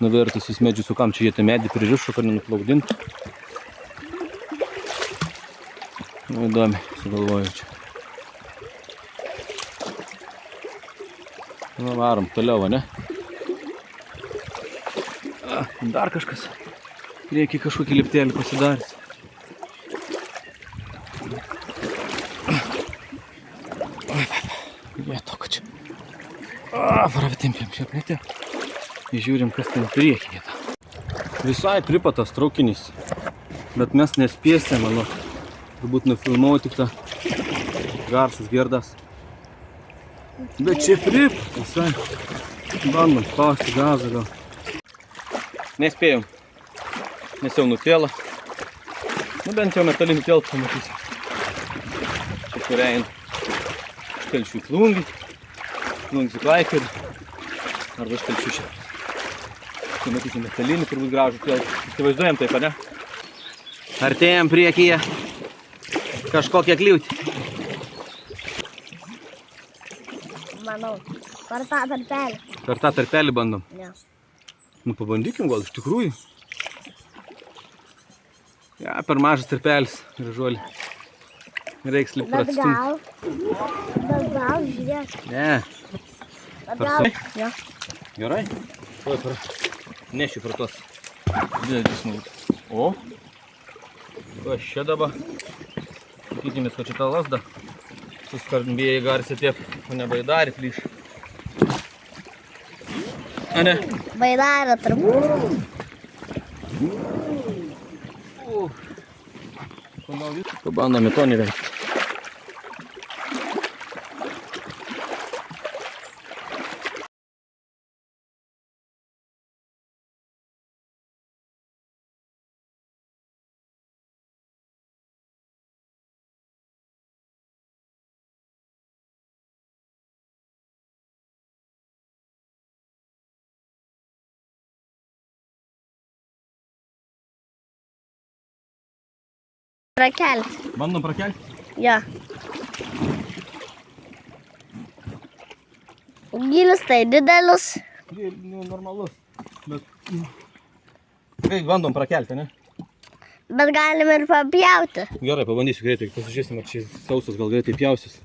nuvertusius medžius, su kam čia jie tą medį pririšo, kad nenuplaukdintų. Nu, įdomi, sugalvoju čia. Nu, varom toliau, ne? Dar kažkas. Reikia kažkokį liptelį pasidaryti. Vieto, kad čia. Pravitimpėm šiaip netė. Žiūrim, kas ten priekį vieta. Visai pripatas traukinys. Bet mes nespėsim, manau. Turbūt nufilmau tik tą garsas gerdas. Bet čia pripat visai. Bandom spausti gazą gal. Nespėjom. Nes jau nutėla. Nu bent jau metalinį telpą pamatysim. Čia kur eina. Telšių į Plungį. Plungis į Klaipėdą. Arba iš Telšių čia. Čia matysim metalinį, turbūt gražų telpą. Įsivaizduojam taip, ar ne? Artėjam priekyje. Kažkokią kliūtį. Manau, per tą tarpelį. Per tą tarpelį bandom. Ne. Nu pabandykim gal iš tikrųjų. Ja, per mažas tarpelis, gražuolį. Reiks lipt Bet atstumti. gal, žiūrėk. Ne. Bet Per gal, sunkiai? jo. Gerai? Tuoj nešiu per tos didelis smūgis. O? Kas čia dabar? Tikimės, kad šitą lasdą suskambėjai garsiai tiek, o ne baidarį plyš. A ne? Baidarė turbūt. Pabandome to neveikti. Prakelti. Bandom prakelti? Jo. Gylis tai didelis. Normalus. Bet... Kaip bandom prakelti, ne? Bet galime ir papjauti. Gerai, pabandysiu greitai, pasižiūrėsim, ar šis sausas gal greitai pjausis.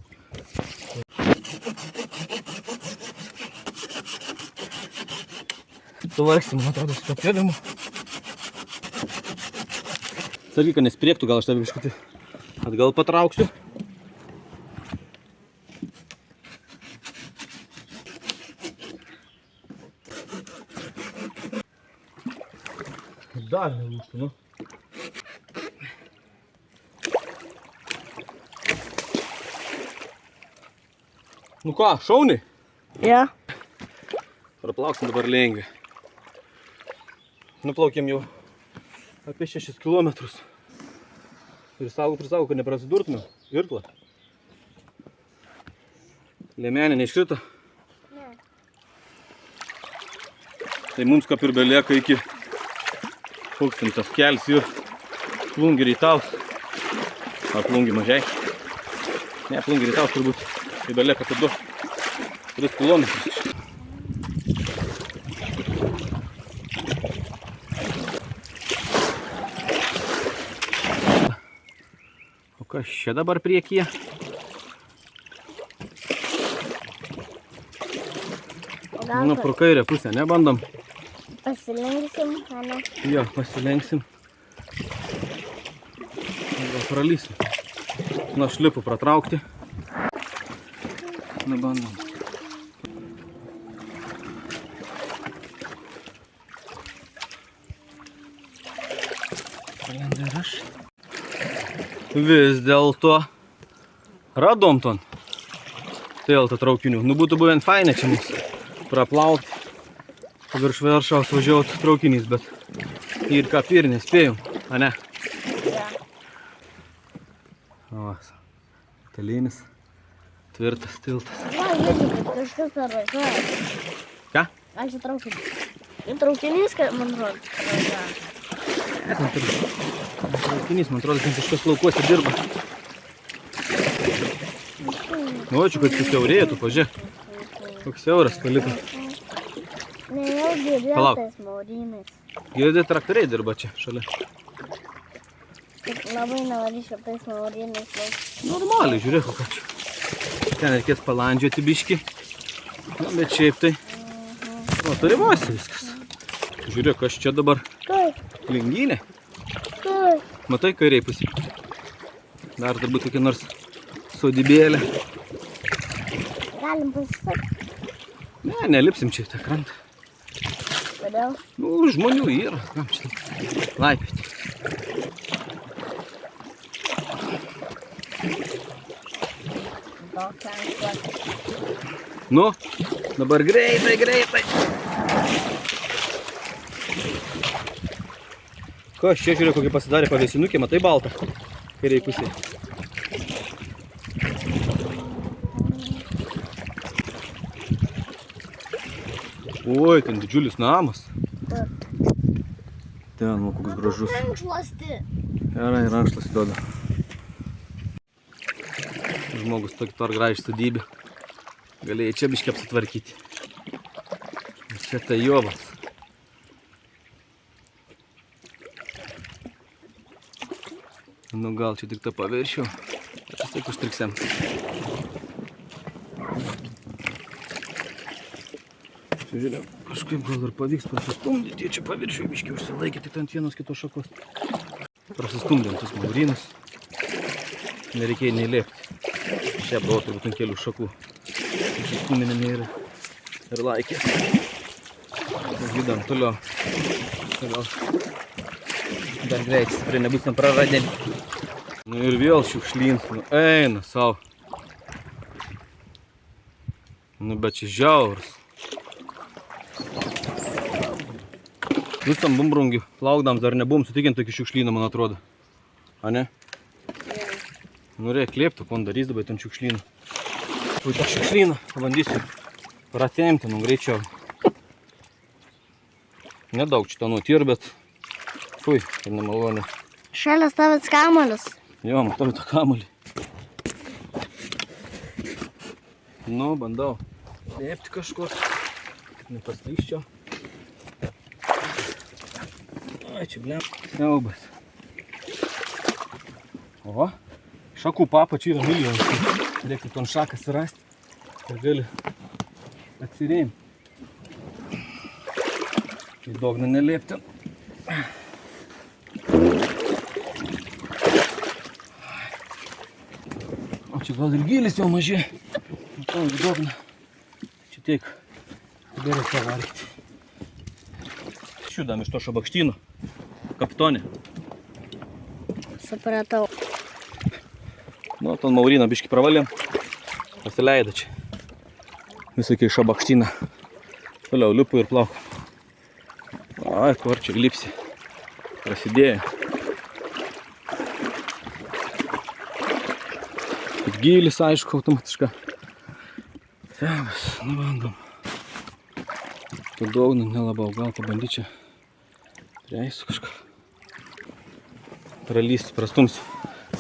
Suvarksim, man atrodo, su papėdamu. Sargi, kad nespriektų, gal aš tave biškutį atgal patrauksiu. Dar nelūštų, nu. Nu ką, šauniai? Jo. Praplauksim dabar lengvai. Nuplaukėm jau apie 6 kilometrus. Ir prisaugo, kad neprasidurtume. Irklą. Liemenė neiškrito. Ne. Tai mums kaip ir belieka iki koks tas kelias ir Plungį Rytaus. Ar Plungį mažai. Ne, Plungį Rytaus turbūt. Tai belieka apie 2-3 kilometrus. O kas čia dabar priekyje? Nu, pro kairę pusę, ne, bandom. Pasilenksim, ne? Jo, pasilenksim. Gal pralysim. Na, šlipu pratraukti. Na, bandom. Pralenda ir aš. Vis dėlto radom ton tiltą traukinių. Nu, būtų buvę fainai čia mums praplaukti. Virš Varšuvos važiuoti traukinys, bet ir ką ir nespėjom, a ne? Jo. Stalinis. Tvirtas tiltas. Va, irgi kažkas pravažiuoja. Ką? Aš įtraukinys. Įtraukinys, man rodo. Traukinys, man atrodo, ten kažkas laukuose dirba. Nu, čia kaip susiaurėjo, tu pažiūrėk. Koks siauras paliko. Ne, jau girdėjau tais maurynais. Girdė traktoriai dirba čia šalia. Tik labai nevaryšiu tais maurynais. Normaliai, žiūrėk, ką čia. Ten reikės palandžiuoti biškį. Nu, bet šiaip tai. O, tarimuosi viskas. Žiūrėk, kas čia dabar. Kaip? Lingynė. Kaip? Matai, kairiai pusė. Dar turbūt kokia nors sodybėlė. Galim pasisakti. Ne, nelipsim čia į tą krantą. Kodėl? Nu, žmonių yra. Kam čia laipioti? Nu, dabar greitai, greitai. Kas čia, žiūrėk, kokį pasidarė pavėsinukė, matai baltą? Kairiai pusėje. Oi, ten didžiulis namas. Ten, nu, koks gražus. Rankšluostį. Gerai, rankšluostį duoda. Žmogus tokį gražią sodybę. Galėjai čia biškį apsitvarkyti. Čia tai jovas. Nu gal čia tik tą paviršių. Vis tiek užtriksim. Žiūrėjau, kažkaip gal ir pavyks prasistumdyti. Čia paviršių biškį užsilaikė tik ant vienos kitos šakos. Prasistumdėm tus maurynus. Nereikėjo nei lėpti. Čia buvo turbūt ant kelių šakų. Susistumdėme ir laikė. Judam toliau. Dar greit, stipriai nebūsim praradėni. Nu ir vėl šiukšlyns. Nu eina savo. Nu bet čia žiaurus. Visam Bumbrungiu plaukdams dar nebuvom sutikinti tokį šiukšlyną, man atrodo. A ne? Nu reik liepti, kon darys dabar ten šiukšlyną. Ui, tą šiukšlyną pabandysiu pratempti, nu greičiau. Nedaug čia ten nutir, bet fui, kad nemalonė. Šalia stovit kamuolius. Jo, matau tą kamuolį. Nu, bandau liepti kažkur, kad nepaslyščiau. Ai, čia blem, siaubas. O, šakų papačių yra milijonas. Reikia ton šaką surasti ir gali atsireimti. Į dogną neliepti. O čia gal ir gylis jau mažė. Matau, į dogną. Čia tiek gerai pavargti. Šiudam iš to šabakštyno. Kapitonė. Supratau. Nu, ton mauryną biškį pravalėm. Pasileido čia. Visokiai šabakštyną. Toliau lipu ir plaukam. Ai, kur čia lipsi. Prasidėjo. Kaip gylis, aišku, automatiška. Tėvas, nu bandom. Tu daugną nelabau, gal pabandy čia. Prieisiu kažką. Pralysiu, prastumsiu.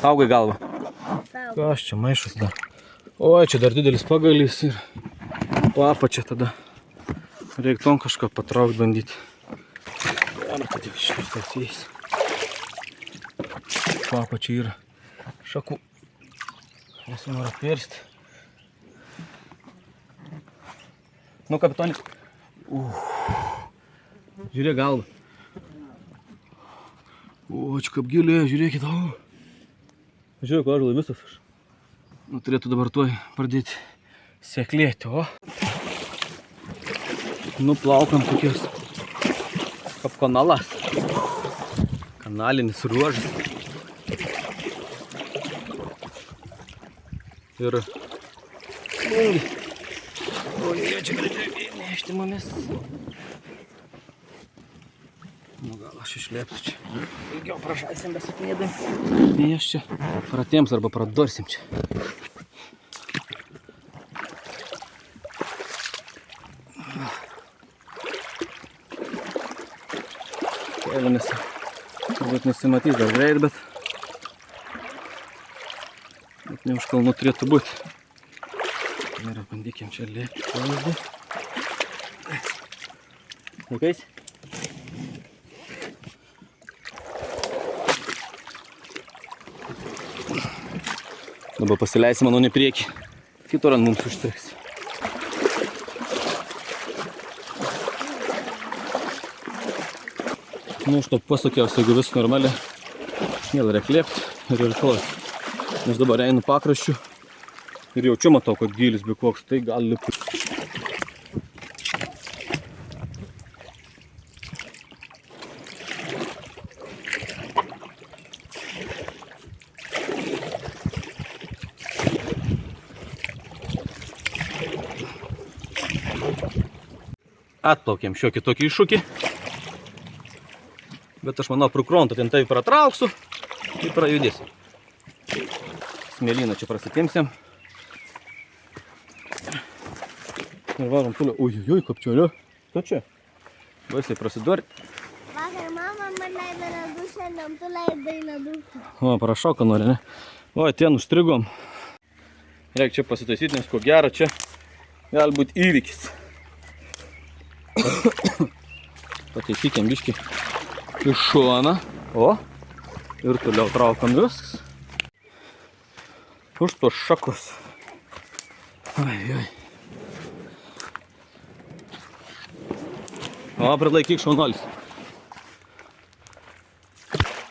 Saugai galvą. Kas čia maišas dar? Oi, čia dar didelis pagalys ir papačia tada. Reik ton kažką patraukti bandyti. Gerai, kad tik išvirtas jais. Papačia yra šakų. Esu noriu apvirsti. Nu, kapitonė. Žiūrėk galvą. O, čia kaip gilė, žiūrėkit. Žiūrėk, ąžuolai visas aš. Nu, turėtų dabar tuoj pradėti seklėti, o. Nu, plaukam tokios kaip kanalas. Kanalinis ruožas. Ir... Oi, čia greitai nešti manęs. Nu gal aš išlėpsiu čia. Ilgiau pražaisim besipėdai. Nei aš čia pratiems arba pradursim čia. Kėlėmės. Galbūt nesimatys dar greit, bet ne už kalnų turėtų būti. Gerai, bandykim čia lėkti pavyzdį. Laikais? Dabar pasileisim mano į priekį. Kitur ant mums užstriks. Nu, iš to pasakiausi, jeigu vis normaliai, vėl reikia lėpti ir irkluoti. Nes dabar einu pakraščiu ir jaučiu matau, kad gylis be koks, tai gali lipti. Atplaukėm šiokį tokį iššūkį. Bet aš manau, pro krontą ten tai pratrauksiu ir prajudėsiu. Smėlyną čia prasitimsim. Ir varom toliau. Ujujui, kapčioliu. Tu čia? Baisiai prasidurti. Vakar mama man leido ledų, šiandien tu leidai ledų. O, prašau, ką nori, ne? O, ten užstrigom. Reikia čia pasitaisyti, nes ko gero čia gali būti įvykis. Pataisykim biškį iš šoną. O, ir toliau traukam viskas. Už tos šakos. Ai. O, prilaikyk šaunuolis.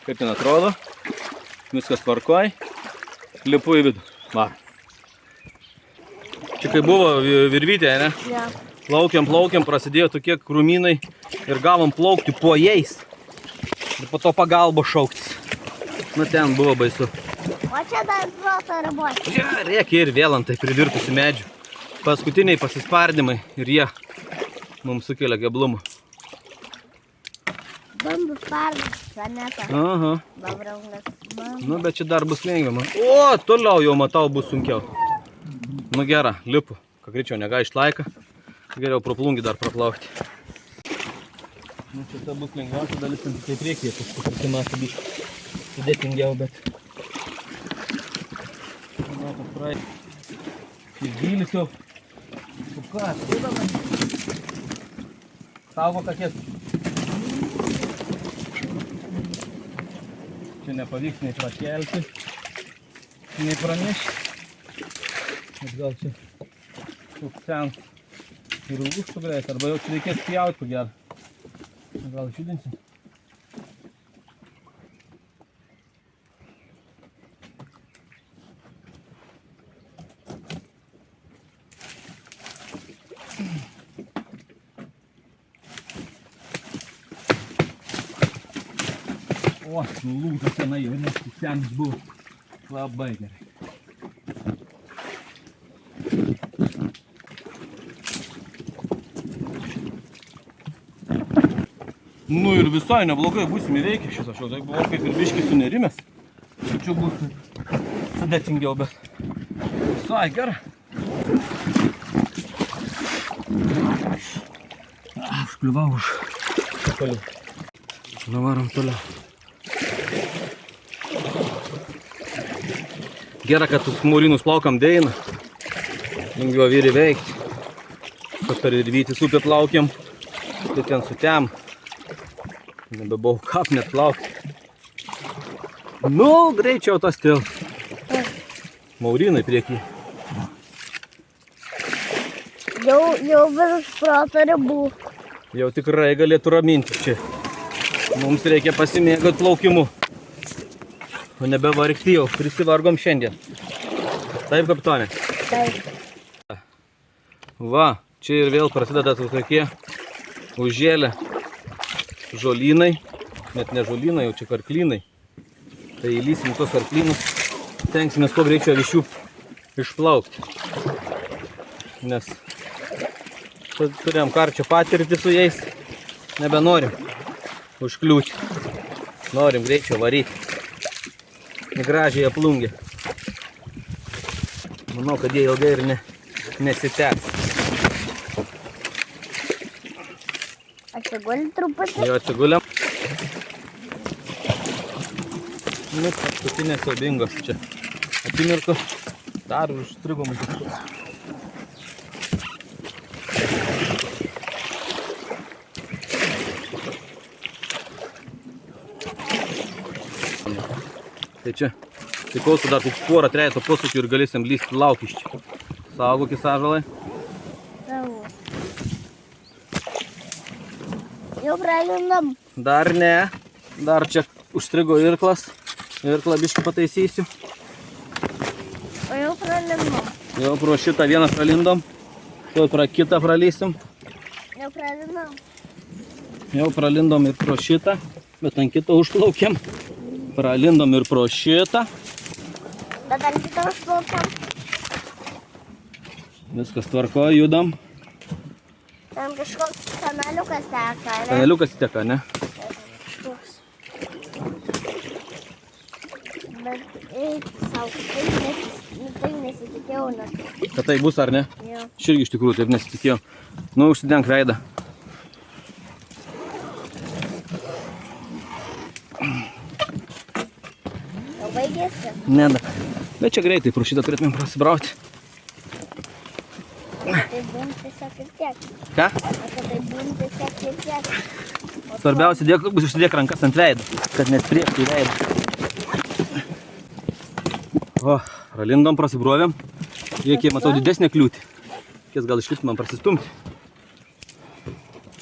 Kaip ten atrodo. Viskas tvarkoj. Lipu į vidų. Va. Čia kai buvo virvytė, ne? Ja. Plaukiam, prasidėjo tokie krūmynai ir gavom plaukti po jais. Ir po to pagalbo šauktis. Nu ten buvo baisu. O čia dar proto ribos. Čia reikia ir vėl ant tai privirtusi medžių. Paskutiniai pasispardymai ir jie mums sukelia keblumą. Bambų spardas, planeta. Aha. Babrangas. Nu bet čia dar bus lengviau. O, toliau jau matau bus sunkiau. Nu gera, lipu. Ką greičiau negaišt laiką. Geriau pro plungį dar praplaukti. Nu, čia ta bus lengviausia dalis, tai priekyje kažkur pasimąsti biškį. Sudėtingiau, bet... Matot, praeit. Šis gylis jau... Tu ką, sudama? Saugo kakės. Čia nepavyks nei prakelti, nei pranešti. Bet gal čia... Sens. Ir užtų greit, arba jau čia reikės pjauti, ko gero. Gal išjudinsim. O, nulūžo senai jau, nes senis buvo labai gerai. Nu ir visai neblogai būsim įveikę šis, aš jau tai buvau kaip ir biškį sunerimęs. Čia bus sudėtingiau, bet visai gerai. Užkliuvau už toliau. Nuvarom toliau. Gerai, kad smūrinus plaukam deina. Lengviau vyrį veikti. Kad per Virvytės upę plaukiam, tai ten sutem. Nebebuvau kap net plaukti. Nu, greičiau tas til. Maurinai priekį. Jau virš proto ribų. Jau tikrai galėtų raminti čia. Mums reikia pasimėgoti plaukimu. O nebevargti jau, prisivargom šiandien. Taip, kapitonė? Taip. Va, čia ir vėl prasideda tokie užžėlę žolynai. Net ne žolynai, jau čia karklynai. Tai įlysim tos karklynus. Stengsimės kuo greičiau iš jų išplaukti. Nes turėjom karčio patirtį su jais. Nebenorim užkliūti. Norim greičiau varyti. Į gražiąją plungę. Manau, kad jie ilgai ir nesiteks. Atsigulį truputį. Jau atsiguliam. Nu, paskutinės siaubingos čia. Akimirkos. Dar užstrigom. Tai čia priklauso dar koks porą trejato posūkių ir galėsim lysti laukiščiai. Saugokis ąžuolai. Savo. Jau pralindom. Dar ne. Dar čia užstrigo irklas. Irklą biškį pataisysiu. O jau pralindom. Jau pro šitą vieną pralindom. Jau pro kitą pralysim. Jau pralindom. Jau pralindom ir pro šitą. Bet ant kito užplaukiam. Pralindom ir pro šitą. Bet ant kito užplaukiam. Viskas tvarko, judam. Ten kažkoks kanaliukas teka, ne? Kanaliukas teka, ne? Kažkoks. Bet eik savo, tai nesitikėjau net. Kad tai bus ar ne? Jo. Aš irgi iš tikrųjų taip nesitikėjau. Nu, užsidenk veidą. Jau baigėsi? Ne, da. Bet čia greitai pro šitą turėtumėm prasibrauti. Tai būm tiesiog ir tiek. Ką? Tai būm tiesiog ir tiek. Svarbiausia, bus užsidėk rankas ant veido, kad nespriektų į veidą. O, pralindom, prasibrovėm. Reikia, matau, didesnę kliūtį. Reikės gal išlipti man prasistumti.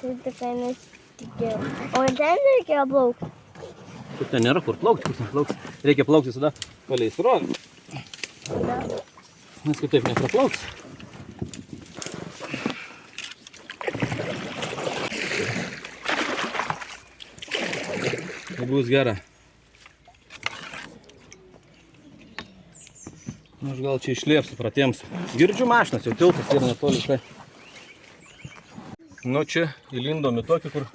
Tai tikrai nesitikėjau. O ten reikėjo plaukti. Kur ten nėra kur plaukti, kur ten plauks. Reikia plaukti visada palei srovę. Nes kitaip nepraplauks. Tai bus gera. Aš gal čia išliepsiu, pratėmsiu. Girdžiu mašinas, jau tiltas yra netoli štai. Nu čia įlindom į tokį, kur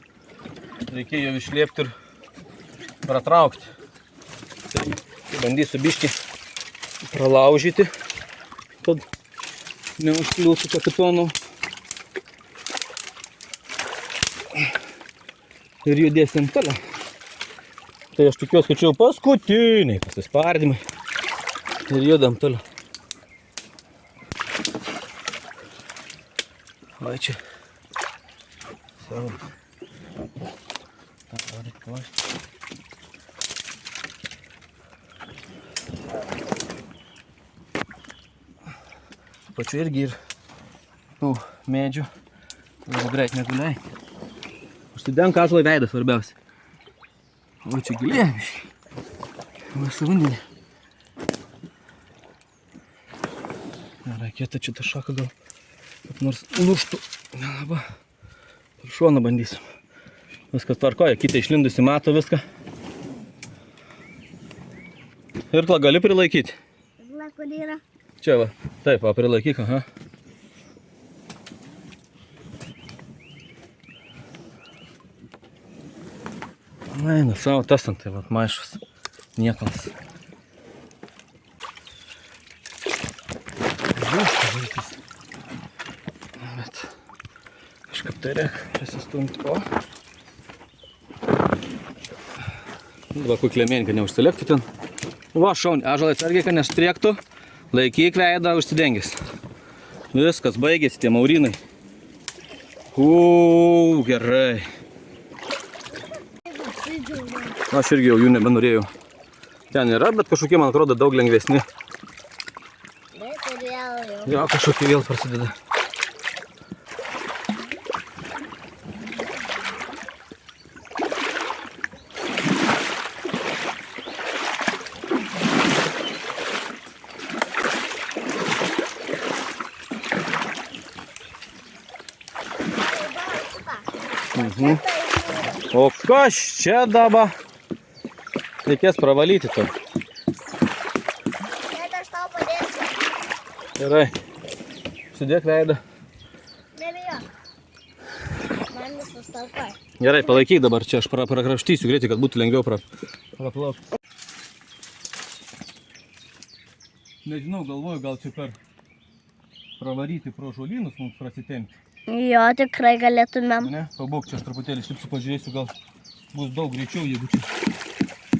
reikėjo išliepti ir pratraukti. Tai bandysiu biškį pralaužyti, kad neužkliūtų kapitonų. Ir judėsim toliau. Tai aš tikiuosi, kad čia jau paskutiniai pasispardymai. Ir judam toliau. Va čia. Savo. Pačiu irgi ir tų medžių. Labai greit neguliai. Užsidenk ąžuolai veidą svarbiausia. O čia giliai. Vasa vandenė. Reikėtų čia tą šaką gal kaip nors lūžtų. Nelaba. Per šoną bandysim. Viskas tvarkoja. Kitą išlindusi mato viską. Irklą gali prilaikyti? Irklą, kur yra? Čia va. Taip, va, prilaikyk. Aha. Eina savo tas ant tai vat maišas. Niekams. Bet kažkaip tai reikia prisistumti. O. Va, kuklėmėn, kad neužsilėktų ten. Va, šaunį. Ąžuolai atsargiai, kad nestriektų. Laikyk veidą, užsidengęs. Viskas, baigėsi tie maurinai. Gerai. Aš irgi jau jų nebenorėjau. Ten yra, bet kažkokie, man atrodo, daug lengvesni. Bet ir vėl jau. Jo, kažkokie vėl prasideda. O kas čia dabar? Reikės pravalyti to. Net aš tau padėsiu. Gerai. Sudėk veidą. Nebijok. Man visas talkoj. Gerai, palaikyk dabar, čia aš prakrapštysiu greitai, kad būtų lengviau praplaukti. Nežinau, galvoju, gal čia per pravaryti pro žolynus mums prasitempti. Jo, tikrai galėtumėm. Ne, pabūk, čia aš truputėlį šlipsiu, pažiūrėsiu, gal bus daug greičiau, jeigu čia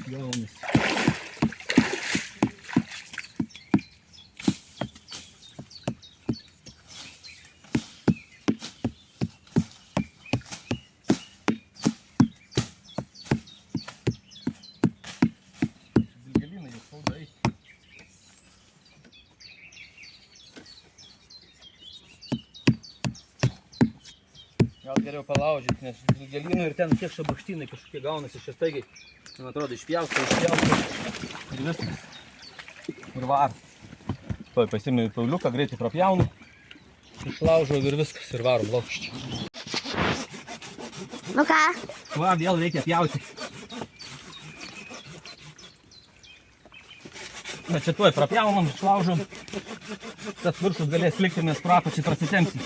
gaunasi. Dilgelinai jau skauda eiti. Gal geriau palaužyti, nes dilgelinų ir ten kiek šabakštynai kažkokie gaunasi čia staigiai. Man atrodo, išpjausto ir viskas. Ir var. Tuoj pasiėmė pauliuką, greitai prapjaunu. Išlaužau ir viskas, ir varom laukščiai. Nu ką? Va, vėl reikia pjauti. Na čia tuoj prapjaunam, išlaužom. Tas viršus galės likti, mes pro apačiai prasitempsim.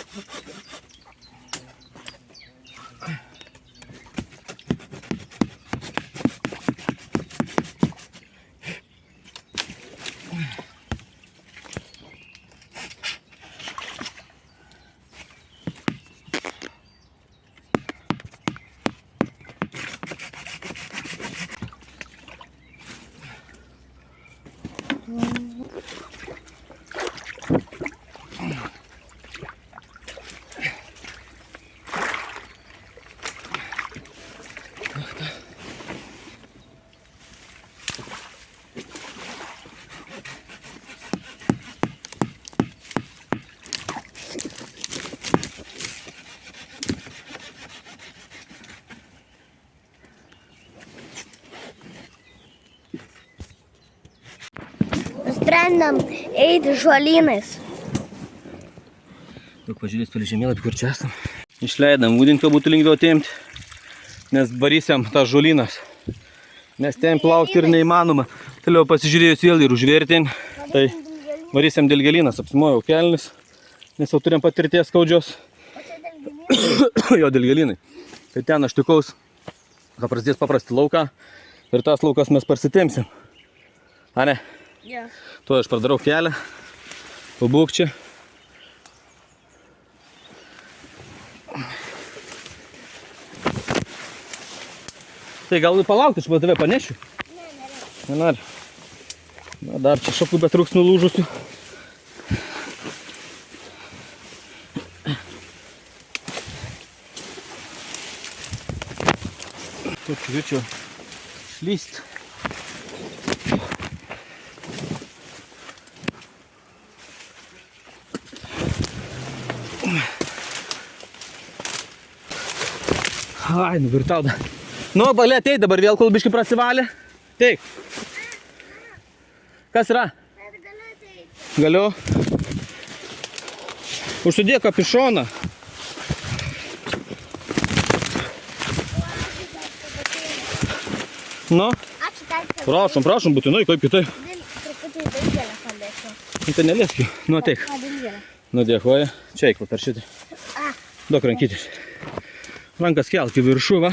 Nusprendėm eiti žolynais. Daug pažiūrės per žemėlapį, kur čia esam. Išleidam būdint, kad būtų lengviau tempti, nes varysiam tas žolynas. Nes ten plaukti ir neįmanoma. Toliau pasižiūrėjus vėl ir užvertin. Tai varysiam dilgelinas, apsimojo kelnis, nes jau turėjom patirties skaudžios. Jo dilgelinai. Tai ten aš tikaus, kad prasidės paprasti lauką ir tas laukas mes parsitempsim. A ne? Ja. Tuo aš pradarau kelią, pabūk čia. Tai gal palaukti, aš tave panešiu? Ne, nereikia. Nenori. Na, dar čia šakų betrūks nulūžusių. Taip, žiūrėčiau šlyst. Ai, nuvirtau da. Nu, balė, ateik dabar vėl, kol biškai prasivalė. Teik. Kas yra? Galiu. Užsidėk kapišoną. Nu, prašom, prašom, būtinai, kaip kitai. Truputį dilgelę paliesiu. Tai nelieskiu. Nu, ateik. Dilgelę. Nu, dėkoju. Čia eik per šitą. Duok rankytis. Rankas kelk į viršų, va.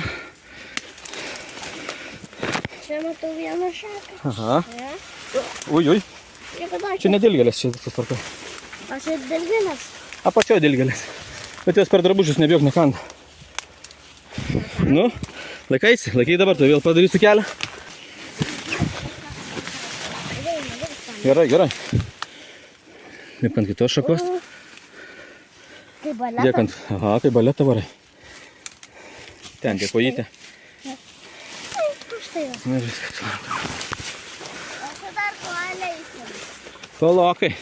Čia matau vieną šaką. Aha. Ja. Ui, ui. Čia ne dilgelės, čia viskas tvarka. Aš ir dilgelės. Apačioj dilgelės. Bet jos per drabužius nebijok nekanda. Nu, laikaisi, laikai dabar, tai vėl padarysiu kelią. Gerai, gerai. Liep ant kitos šakos. Tai baletą. Dėk ant, aha, tai baletą varai. Ten, dėk kojytę. Štai jau. Na, viskas tvarka. Aš dar koalę įsimu. Palokai.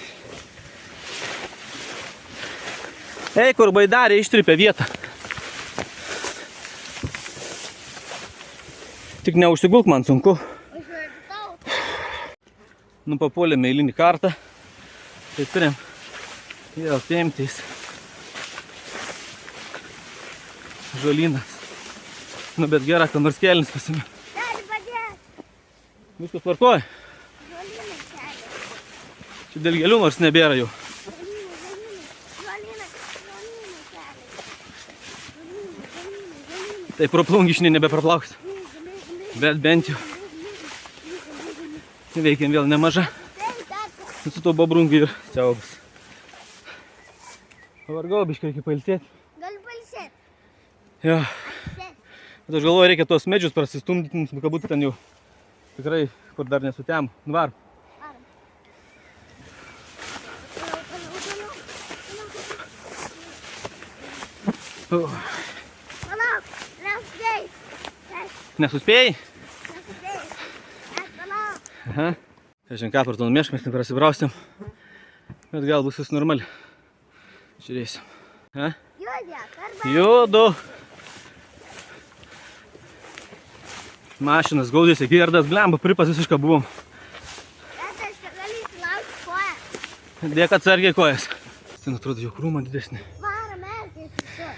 Ei, kur baidarė ištripė vietą. Tik neužsigulk, man sunku. Užvertau. Nu, papuolėme eilinį kartą. Tai turim vėl temptis. Žolynas. Nu, bet gera, kad nors kelinis pasimė. Gali padėti. Viskas tvarkoja. Žolynai kelias. Čia dėl gėlių nors nebėra jau. Žolynai kelias. Žolynai kelias. Tai pro plungišnį nebepraplauks. Bet bent jau veikiam vėl nemaža. Su to bobrungiu ir siaubas. Pavargau biškai iki pailsėti. Galiu pailsėti. Jo. Bet aš galvoju, reikia tuos medžius prasistumdyti, mums kad būtų ten jau tikrai, kur dar nesutemo. Nuvarom. Palauk, nespėjai. Nesuspėjai? Nespėjai. Palauk. Aha. Žiūrėk, ką per toną miešką mes ten prasibraustėm. Bet gal bus vis normali. Žiūrėsim. Ha? Juodė, karda. Juodu. Mašinas gaudėsi, girdas, glemba, pripas visišką buvom. Bet aš gali įsilaužti koją. Dėk atsargiai kojas. Ten atrodo jau krūma didesnė. Varom, erkės iš to.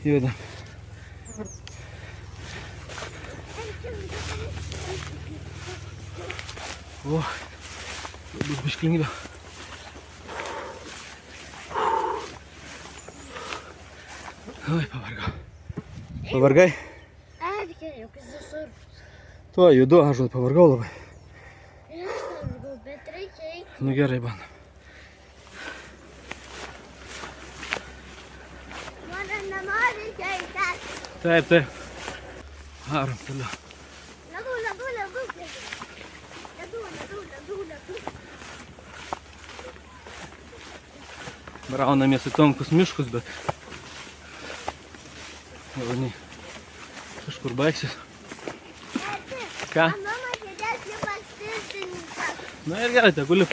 Judam. O, bus bišklingiau. Oi, pavargau. Pavargai? Erkė, jau kas susirgus. Tuo judu, aš pavargau labai. Ir aš pavargau, bet reikia eiti. Nu gerai, bandom. Nenori, reikia eiti. Taip, taip. Varom toliau. Ledu. Braunamės į tonkus miškus, bet jau ne. Kažkur baigsis. Ką? Mama sėdės jau pastirtininkas. Na ir gerai, tegul lip.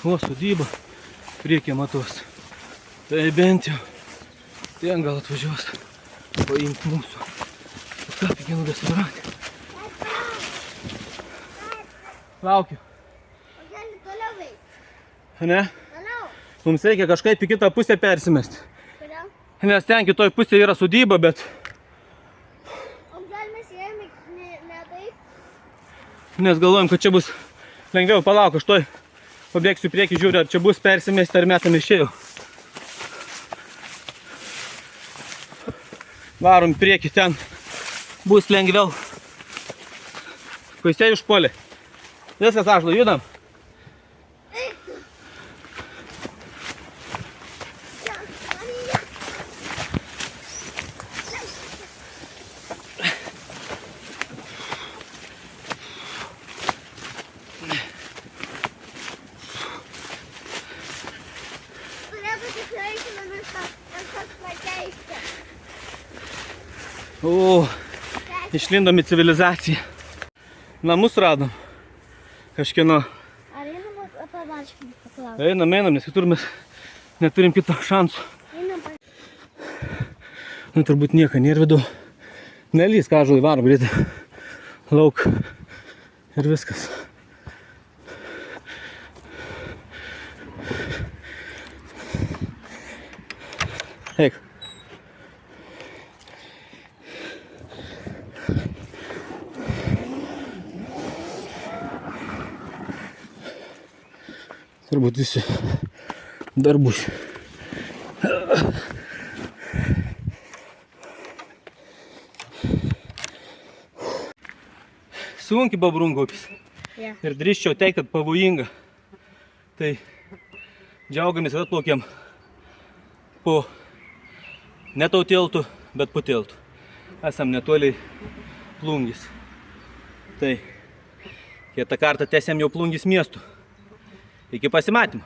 O, sodyba. Priekyje matos. Tai bent jau. Ten gal atvažiuos. Paimti mūsų. Ką, pikinų desperantį. Laukiu. O gali toliau veikti. Ne? Toliau. Mums reikia kažkaip į kitą pusę persimesti. Kodėl? Nes ten kitoj pusėje yra sodyba, bet O gal mes ėjome ne taip? nes galvojam, kad čia bus lengviau. Palauk, aš toj pabėgsiu į priekį, žiūriu, ar čia bus persimesti, ar metam išėjau. Varom į priekį, ten bus lengviau. Paisėjai užpuolė. Viskas, Ąžuolai, judam. Turėtų tikrai kažkas pakeisti. O, išlindom į civilizaciją. Namus radom. Kažkieno. Ar einam pabarškinti paklausti? Einam, nes kitur mes neturim kito šansų. Einam Nu, turbūt nieko nėra vidų. Nelys, ką Ąžuolai, varom greitai. Lauk. Ir viskas. Eik. Turbūt visi dar bus. Sunkiai Bobrungaupis. Ja. Ir drįsčiau teikti, kad pavojinga. Tai džiaugiamės, kad atplaukėm po ne tau tiltų, bet po tiltų. Esam netoliai Plungės. Tai kitą kartą tęsiam jau Plungės miestu. Iki pasimatymo.